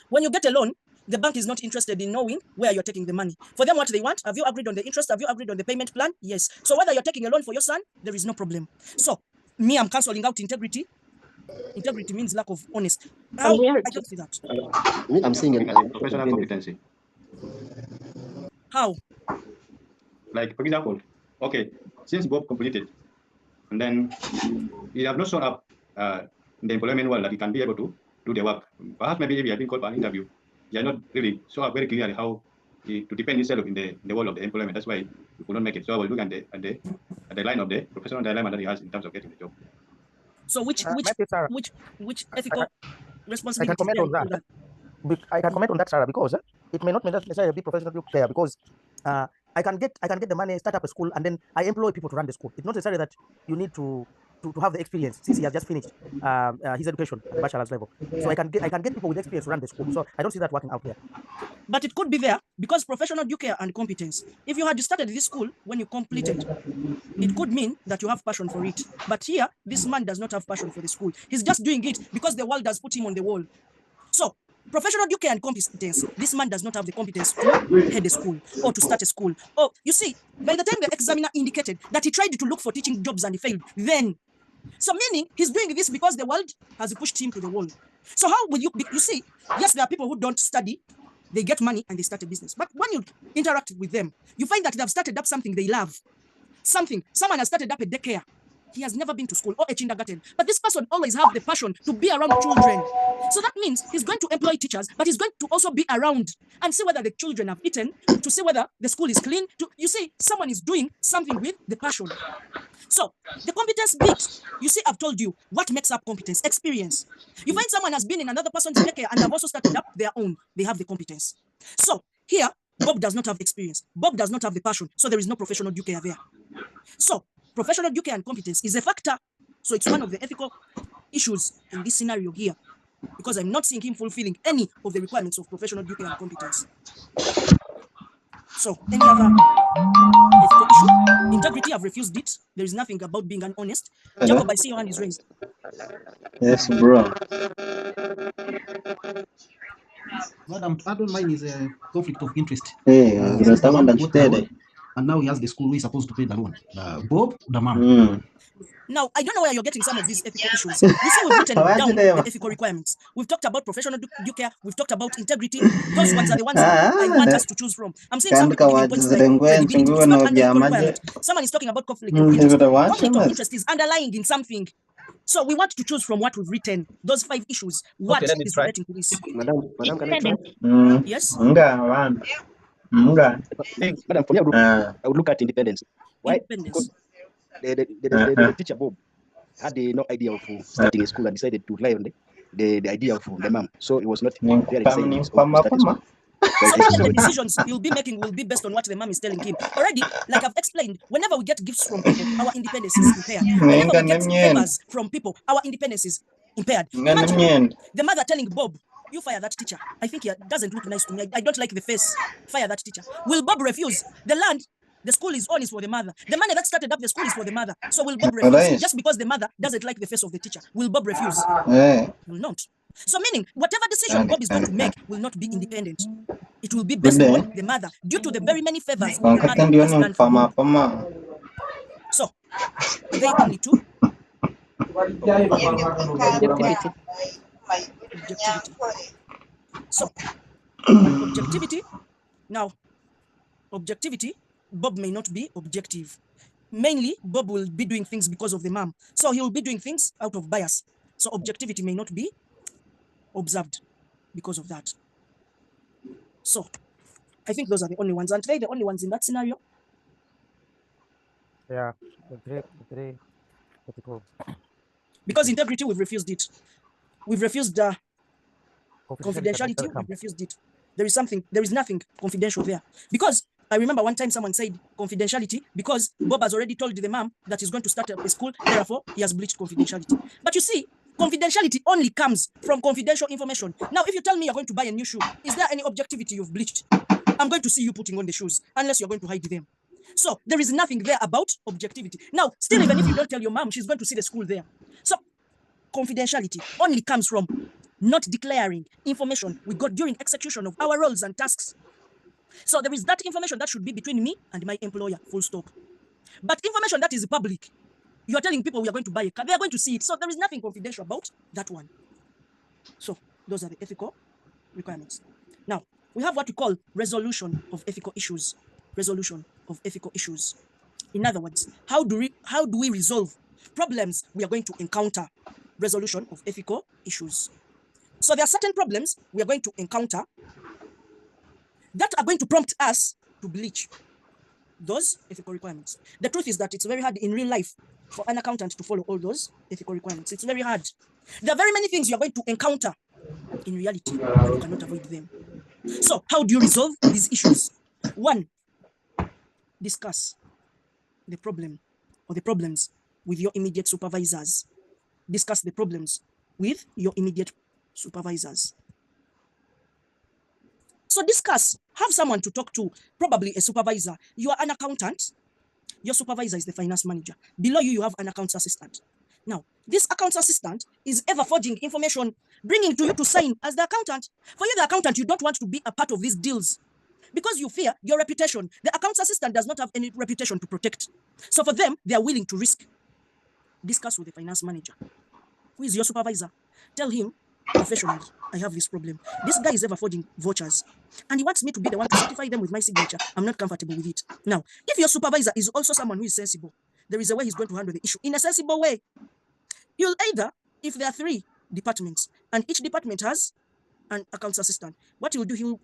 when you get a loan, the bank is not interested in knowing where you're taking the money. For them, what they want, have you agreed on the interest? Have you agreed on the payment plan? Yes. So whether you're taking a loan for your son, there is no problem. So me, I'm cancelling out integrity. Integrity means lack of honesty. How? I don't see that. I'm seeing it as Professional competency. How? Like, for example, okay, since Bob completed, and then he have not shown up in the employment world that he can be able to do the work. Perhaps maybe if he had been called for an interview, he had not really shown up very clearly how to defend himself in the world of the employment. That's why he could not make it. So I will look at the line of the professional dilemma that he has in terms of getting the job. So which ethical responsibility? I can comment on that. I can comment on that, Sarah, because it may not necessarily be professional player, because I can get the money, start up a school, and then I employ people to run the school. It's not necessary that you need to have the experience, since he has just finished his education at the bachelor's level. So I can get people with experience to run the school. So I don't see that working out there. But it could be there because professional due care and competence. If you had started this school when you completed, it could mean that you have passion for it. But here, this man does not have passion for the school. He's just doing it because the world has put him on the wall. So professional due care and competence, this man does not have the competence to head a school or to start a school. Oh, you see, by the time the examiner indicated that he tried to look for teaching jobs and he failed, then, so meaning he's doing this because the world has pushed him to the wall. So how will you see, yes, there are people who don't study, they get money and they start a business. But when you interact with them, you find that they've started up something they love. Someone has started up a daycare. He has never been to school or a kindergarten, but this person always have the passion to be around children. So that means he's going to employ teachers, but he's going to also be around and see whether the children have eaten, to see whether the school is clean. You see, someone is doing something with the passion. So the competence bit, you see, I've told you what makes up competence: experience. You find someone has been in another person's daycare and have also started up their own. They have the competence. So here, Bob does not have experience. Bob does not have the passion. So there is no professional due care there. So professional due care and competence is a factor. So it's one of the ethical issues in this scenario here, because I'm not seeing him fulfilling any of the requirements of professional due care and competence. So any other ethical issue? Integrity, I've refused it. There is nothing about being honest. Jacob, I see your hand is raised. Yes, bro. Madam, pardon, mine is a conflict of interest. Hey, Since the man unataka got the loan, ndachitele. and now he has the school who is supposed to pay the loan. Bob, the mom. Now, I don't know where you're getting some of these ethical issues. You see, we've written down the ethical requirements. We've talked about professional due care. We've talked about integrity. Those ones are the ones I want us to choose from. I'm seeing some people giving points like credibility. It's not an ethical requirement. Someone is talking about conflict of interest. Conflict of interest is underlying in something. So we want to choose from what we've written. Those 5 issues. What Okay, let me is try. relating to this? Madam, can I try? Yes? Madam, for me, I would look at independence. Why? Independence. Because the teacher Bob had no idea of starting a school and decided to rely on the idea of the mom. So it was not very saying his own to start a school. So all the decisions he'll be making will be based on what the mom is telling him. Already, like I've explained, whenever we get gifts from people, our independence is impaired. Whenever we get favors from people, our independence is impaired. Imagine the mother telling Bob, you fire that teacher. I think he doesn't look nice to me. I don't like the face. Fire that teacher. Will Bob refuse? The land the school is on is for the mother. The money that started up the school is for the mother. So will Bob refuse? Just because the mother doesn't like the face of the teacher, will Bob refuse? Will not. So meaning, whatever decision Bob is going to make will not be independent. It will be based on the mother, due to the very many favors the mother has done for Bob. So, are they only 2? Objectivity. Objectivity. So, objectivity. Now, objectivity Bob may not be objective. Mainly, Bob will be doing things because of the mom. So he will be doing things out of bias. So objectivity may not be observed because of that. So I think those are the only ones. Aren't they the only ones in that scenario? Yeah, the three ethical Because issues. integrity, we've refused it. We've refused confidentiality, we've refused it. There is nothing confidential there. Because I remember one time someone said confidentiality because Bob has already told the mom that he's going to start a school, therefore he has breached confidentiality. But you see, confidentiality only comes from confidential information. Now, if you tell me you're going to buy a new shoe, is there any objectivity you've breached? I'm going to see you putting on the shoes unless you're going to hide them. So there is nothing there about objectivity. Now, still, even if you don't tell your mom, she's going to see the school there. So confidentiality only comes from not declaring information we got during execution of our roles and tasks. So there is that information that should be between me and my employer, full stop. But information that is public, you are telling people we are going to buy a car, they are going to see it. So there is nothing confidential about that one. So those are the ethical requirements. Now, we have what we call resolution of ethical issues. Resolution of ethical issues. In other words, how do we resolve problems we are going to encounter? Resolution of ethical issues. So there are certain problems we are going to encounter that are going to prompt us to breach those ethical requirements. The truth is that it's very hard in real life for an accountant to follow all those ethical requirements. It's very hard. There are very many things you are going to encounter in reality, and you cannot avoid them. So how do you resolve these issues? One, discuss the problem or the problems with your immediate supervisors. Discuss the problems with your immediate supervisors. So discuss, have someone to talk to, probably a supervisor. You are an accountant, your supervisor is the finance manager. Below you, you have an accounts assistant. Now, this accounts assistant is ever forging information, bringing to you to sign as the accountant. For you, the accountant, you don't want to be a part of these deals because you fear your reputation. The accounts assistant does not have any reputation to protect. So for them, they are willing to risk. Discuss with the finance manager. Who is your supervisor? Tell him professionally, I have this problem. This guy is ever forging vouchers and he wants me to be the one to certify them with my signature. I'm not comfortable with it. Now, if your supervisor is also someone who is sensible, there is a way he's going to handle the issue in a sensible way. You'll either, if there are 3 departments and each department has an accounts assistant, what he'll do, he'll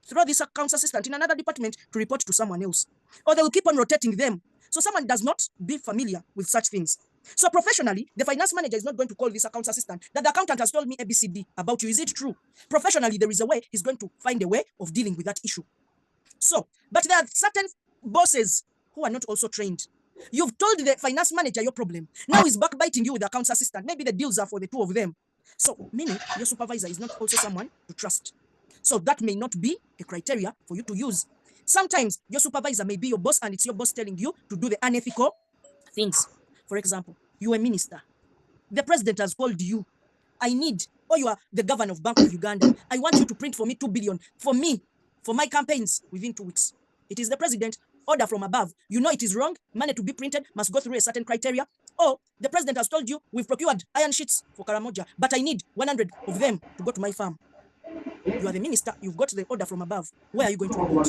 throw this accounts assistant in another department to report to someone else. Or they will keep on rotating them. So someone does not be familiar with such things. So professionally, the finance manager is not going to call this accounts assistant that the accountant has told me ABCD about you. Is it true? Professionally, there is a way he's going to find a way of dealing with that issue. So, but there are certain bosses who are not also trained. You've told the finance manager your problem. Now he's backbiting you with the accounts assistant. Maybe the deals are for the 2 of them. So, meaning your supervisor is not also someone to trust. So that may not be a criteria for you to use. Sometimes your supervisor may be your boss and it's your boss telling you to do the unethical things. For example, you're a minister. The president has called you. I need, or you are the governor of Bank of Uganda. I want you to print for me 2 billion for me, for my campaigns within 2 weeks. It is the president, order from above. You know it is wrong. Money to be printed must go through a certain criteria. Or the president has told you, we've procured iron sheets for Karamoja, but I need 100 of them to go to my farm. You are the minister, you've got the order from above. Where are you going to report?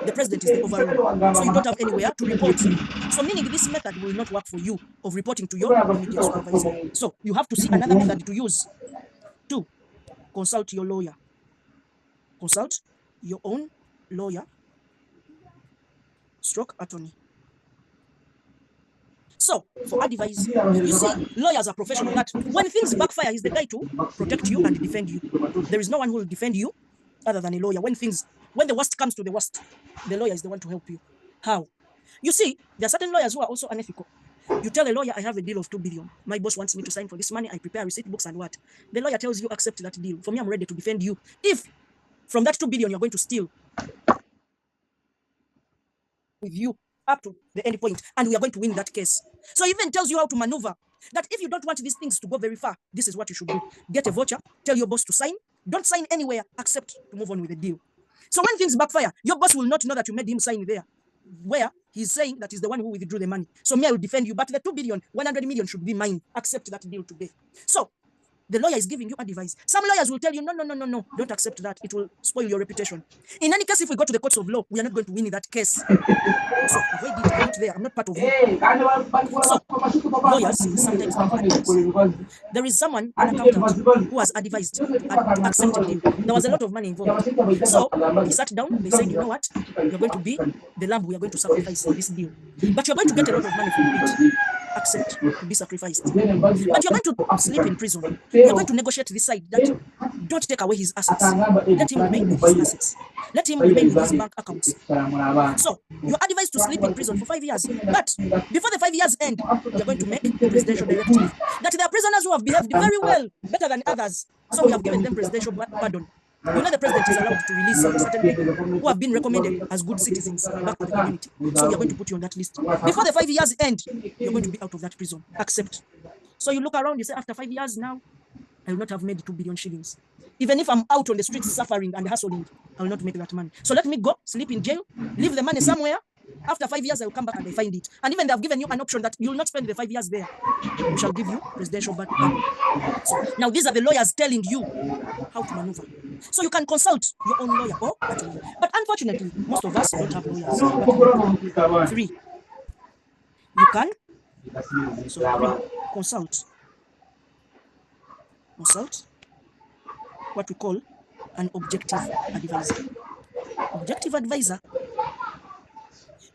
The president is the overall, so you don't have anywhere to report. So meaning this method will not work for you of reporting to your immediate supervisor. So you have to see another method to use. 2, consult your lawyer. Consult your own lawyer, stroke attorney. So, for advice, you see, lawyers are professional that when things backfire, he's the guy to protect you and defend you. There is no one who will defend you other than a lawyer. When the worst comes to the worst, the lawyer is the one to help you. How? You see, there are certain lawyers who are also unethical. You tell a lawyer, I have a deal of 2 billion. My boss wants me to sign for this money. I prepare receipt books and what? The lawyer tells you, accept that deal. For me, I'm ready to defend you. If from that 2 billion, you're going to steal with you up to the end point, and we are going to win that case. So even tells you how to maneuver. That if you don't want these things to go very far, this is what you should do. Get a voucher, tell your boss to sign. Don't sign anywhere except to move on with the deal. So when things backfire, your boss will not know that you made him sign there, where he's saying that he's the one who withdrew the money. So me, I will defend you, but the 2 billion, 100 million should be mine. Accept that deal today. So The lawyer is giving you advice. Some lawyers will tell you, no, don't accept that. It will spoil your reputation. In any case, if we go to the courts of law, we are not going to win in that case. So avoid it. I'm not there. I'm not part of you. So lawyers sometimes give advice. There is someone, an accountant, who has advised to accept a deal. There was a lot of money involved. So he sat down. They said, you know what? You're going to be the lamb we are going to sacrifice in this deal. But you're going to get a lot of money from it. Accept to be sacrificed. But you're going to sleep in prison. You're going to negotiate this side that don't take away his assets. Let him remain with his assets. Let him remain with his bank accounts. So you're advised to sleep in prison for 5 years. But before the 5 years end, you're going to make a presidential directive that there are prisoners who have behaved very well, better than others. So we have given them presidential pardon. You know the president is allowed to release certain people who have been recommended as good citizens back to the community. So we are going to put you on that list. Before the 5 years end, you're going to be out of that prison. Accept. So you look around, you say, after 5 years now, I will not have made 2 billion shillings. Even if I'm out on the streets suffering and hustling, I will not make that money. So let me go, sleep in jail, leave the money somewhere. After 5 years, I will come back and I find it. And even they have given you an option that you will not spend the 5 years there. We shall give you presidential pardon. So now these are the lawyers telling you how to maneuver. So you can consult your own lawyer or attorney. But unfortunately, most of us don't have lawyers. But 3, you can consult what we call an objective advisor. Objective advisor.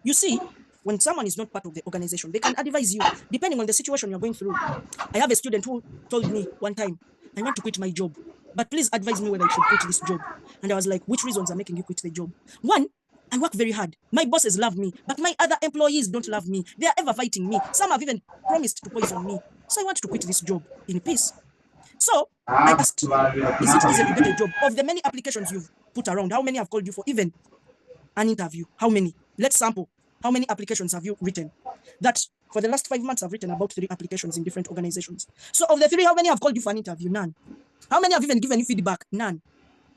You see, when someone is not part of the organization, they can advise you depending on the situation you're going through. I have a student who told me one time, I want to quit my job, but please advise me whether I should quit this job. And I was like, which reasons are making you quit the job? 1, I work very hard. My bosses love me, but my other employees don't love me. They are ever fighting me. Some have even promised to poison me. So I want to quit this job in peace. So I asked, is it easy to get a job? Of the many applications you've put around, how many have called you for even an interview? How many? Let's sample. How many applications have you written? That for the last 5 months, I've written about 3 applications in different organizations. So of the 3, how many have called you for an interview? None. How many have even given you feedback? None.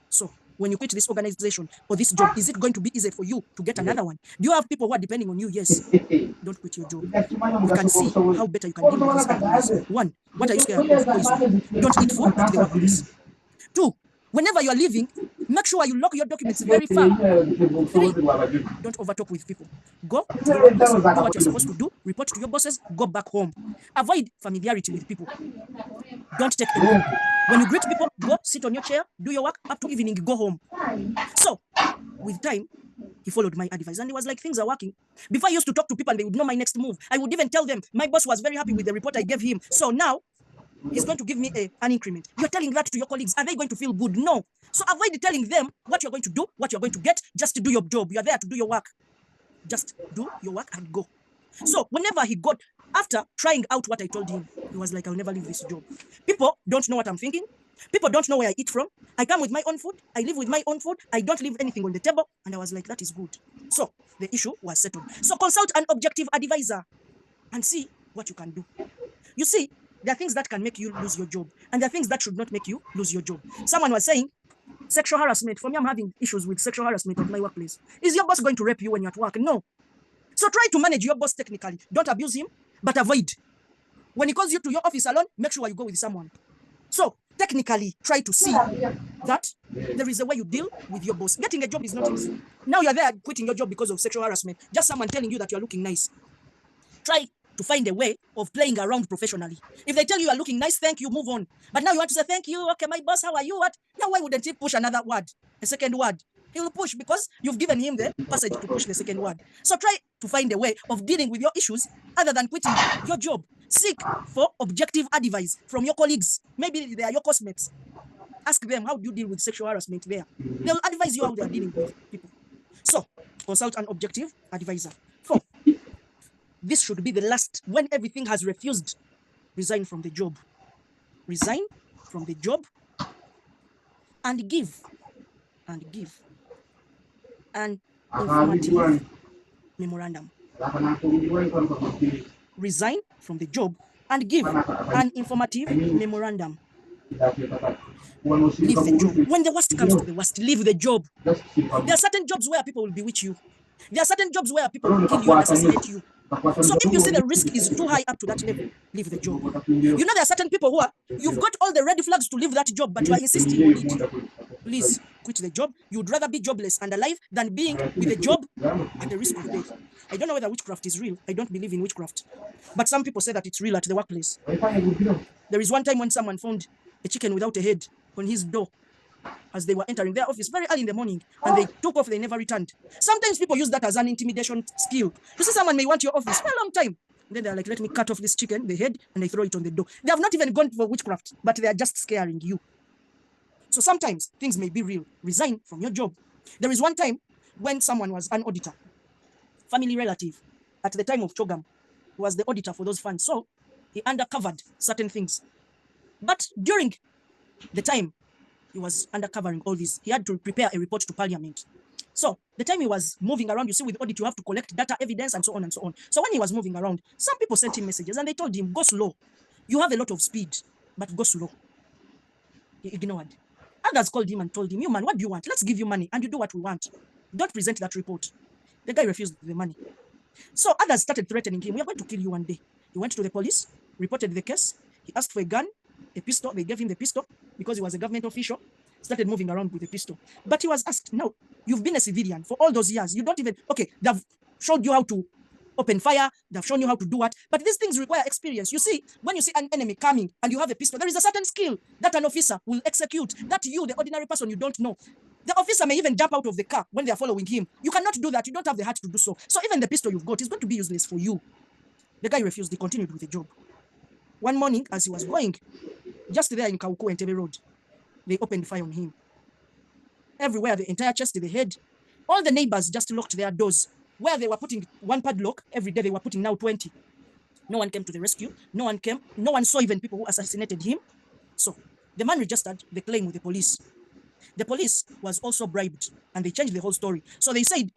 So when you quit this organization or this job, is it going to be easy for you to get another one? Do you have people who are depending on you? Yes. Don't quit your job. You can see how better you can deal with these employees. 1, what are you scared of? Poison. Don't eat food at the workplace. 2, whenever you are leaving, make sure you lock your documents very far. 3, don't overtalk with people. Go to the workplace, do what you're supposed to do, report to your bosses, go back home. Avoid familiarity with people. Don't take a walk. When you greet people, go sit on your chair, do your work, up to evening, go home. So, with time, he followed my advice and he was like, things are working. Before I used to talk to people and they would know my next move. I would even tell them, my boss was very happy with the report I gave him. So now, he's going to give me an increment. You're telling that to your colleagues. Are they going to feel good? No. So avoid telling them what you're going to do, what you're going to get. Just do your job. You're there to do your work. Just do your work and go. So whenever he got, after trying out what I told him, he was like, I'll never leave this job. People don't know what I'm thinking. People don't know where I eat from. I come with my own food. I live with my own food. I don't leave anything on the table. And I was like, that is good. So the issue was settled. So consult an objective advisor and see what you can do. You see, there are things that can make you lose your job, and there are things that should not make you lose your job. Someone was saying, sexual harassment. For me, I'm having issues with sexual harassment at my workplace. Is your boss going to rape you when you're at work? No. So try to manage your boss technically. Don't abuse him, but avoid. When he calls you to your office alone, make sure you go with someone. So technically, try to see that there is a way you deal with your boss. Getting a job is not easy. Now you're there quitting your job because of sexual harassment. Just someone telling you that you're looking nice. Try to find a way of playing around professionally. If they tell you are looking nice, thank you, move on. But now you want to say, thank you, okay, my boss, how are you? What? Now why wouldn't he push another word, a second word? He will push because you've given him the passage to push the second word. So try to find a way of dealing with your issues other than quitting your job. Seek for objective advice from your colleagues. Maybe they are your classmates. Ask them, how do you deal with sexual harassment there? They'll advise you how they are dealing with people. So consult an objective advisor. 4, this should be the last. When everything has refused, resign from the job. Resign from the job and give an informative memorandum. Resign from the job and give an informative memorandum. Leave the job. When the worst comes to the worst, leave the job. There are certain jobs where people will bewitch you. There are certain jobs where people will kill you and assassinate you. So if you see the risk is too high up to that level, leave the job. You know, there are certain people who are, you've got all the red flags to leave that job, but you are insisting on it. Please quit the job. You'd rather be jobless and alive than being with a job at the risk of death. I don't know whether witchcraft is real. I don't believe in witchcraft. But some people say that it's real at the workplace. There is one time when someone found a chicken without a head on his door as they were entering their office very early in the morning, and they took off, they never returned. Sometimes people use that as an intimidation skill. You see, someone may want your office for a long time. Then they're like, let me cut off this chicken, the head, and they throw it on the door. They have not even gone for witchcraft, but they are just scaring you. So sometimes things may be real. Resign from your job. There is one time when someone was an auditor, family relative, at the time of Chogam, who was the auditor for those funds. So he undercovered certain things. But during the time he was undercovering all this, he had to prepare a report to Parliament. So the time he was moving around, you see, with audit, you have to collect data, evidence, and so on and so on. So when he was moving around, some people sent him messages and they told him, go slow. You have a lot of speed, but go slow. He ignored. Others called him and told him, you man, what do you want? Let's give you money and you do what we want. Don't present that report. The guy refused the money. So others started threatening him. We are going to kill you one day. He went to the police, reported the case. He asked for a gun, a pistol. They gave him the pistol because he was a government official. Started moving around with a pistol. But he was asked, no, you've been a civilian for all those years. You don't even, okay, they've showed you how to open fire. They've shown you how to do what. But these things require experience. You see, when you see an enemy coming and you have a pistol, there is a certain skill that an officer will execute that you, the ordinary person, you don't know. The officer may even jump out of the car when they are following him. You cannot do that. You don't have the heart to do so. So even the pistol you've got is going to be useless for you. The guy refused. He continued with the job. One morning, as he was going, just there in Kauku and Tebe Road, they opened fire on him. Everywhere, the entire chest, the head, all the neighbors just locked their doors. Where they were putting one padlock, every day they were putting now 20. No one came to the rescue. No one came. No one saw even people who assassinated him. So the man registered the claim with the police. The police was also bribed, and they changed the whole story. So they said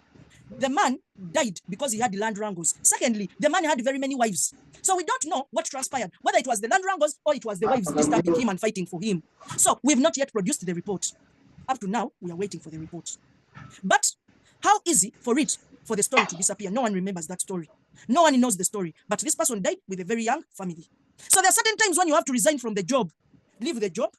the man died because he had land wrangles. Secondly, the man had very many wives. So we don't know what transpired, whether it was the land wrangles or it was the wives disturbing him and fighting for him. So we've not yet produced the report. Up to now, we are waiting for the report. But how easy for the story to disappear? No one remembers that story. No one knows the story. But this person died with a very young family. So there are certain times when you have to resign from the job, leave the job,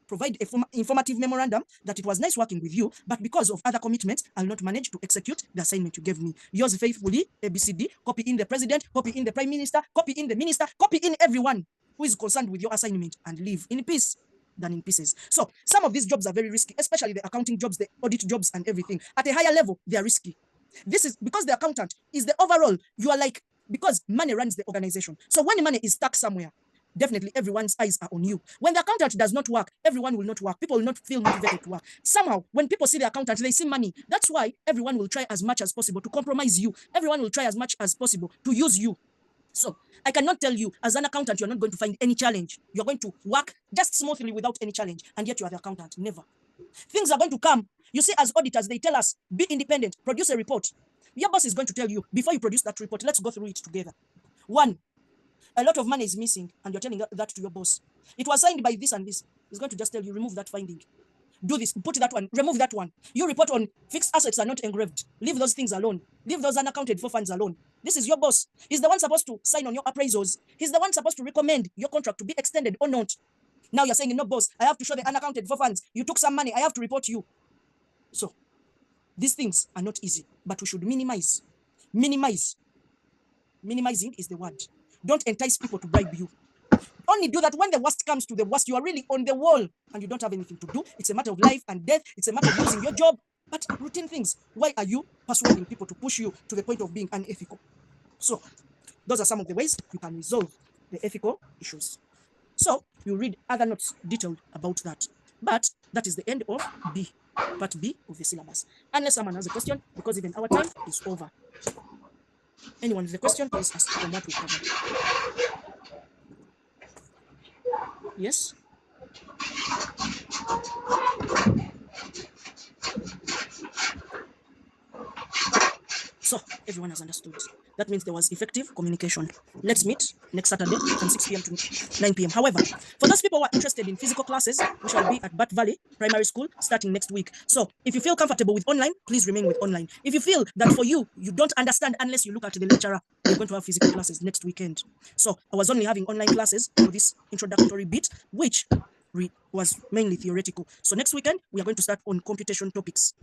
provide a informative memorandum that it was nice working with you, but because of other commitments, I'll not manage to execute the assignment you gave me. Yours faithfully, ABCD, copy in the president, copy in the prime minister, copy in the minister, copy in everyone who is concerned with your assignment, and live in peace than in pieces. So some of these jobs are very risky, especially the accounting jobs, the audit jobs and everything. At a higher level, they are risky. This is because the accountant is the overall, you are like, because money runs the organization. So when money is stuck somewhere, definitely everyone's eyes are on you. When the accountant does not work, everyone will not work. People will not feel motivated to work. Somehow, when people see the accountant, they see money. That's why everyone will try as much as possible to compromise you. Everyone will try as much as possible to use you. So I cannot tell you, as an accountant, you're not going to find any challenge. You're going to work just smoothly without any challenge, and yet you are the accountant. Never. Things are going to come. You see, as auditors, they tell us, be independent, produce a report. Your boss is going to tell you, before you produce that report, let's go through it together. One, a lot of money is missing, and you're telling that to your boss. It was signed by this and this. He's going to just tell you, remove that finding. Do this, put that one, remove that one. You report on fixed assets are not engraved. Leave those things alone. Leave those unaccounted for funds alone. This is your boss. He's the one supposed to sign on your appraisals. He's the one supposed to recommend your contract to be extended or not. Now you're saying, no, boss, I have to show the unaccounted for funds. You took some money. I have to report you. So these things are not easy, but we should minimize. Minimize. Minimizing is the word. Don't entice people to bribe you. Only do that when the worst comes to the worst. You are really on the wall and you don't have anything to do. It's a matter of life and death. It's a matter of losing your job. But routine things. Why are you persuading people to push you to the point of being unethical? So those are some of the ways you can resolve the ethical issues. So you read other notes detailed about that. But that is the end of B, part B of the syllabus. Unless someone has a question, because even our time is over. Anyone with a question, please ask from what we covered. Yes? So everyone has understood. That means there was effective communication. Let's meet next Saturday from 6 p.m. to 9 p.m. However, for those people who are interested in physical classes, we shall be at Bat Valley Primary School starting next week. So if you feel comfortable with online, please remain with online. If you feel that for you, you don't understand unless you look at the lecturer, we're going to have physical classes next weekend. So I was only having online classes for this introductory bit, which was mainly theoretical. So next weekend, we are going to start on computation topics.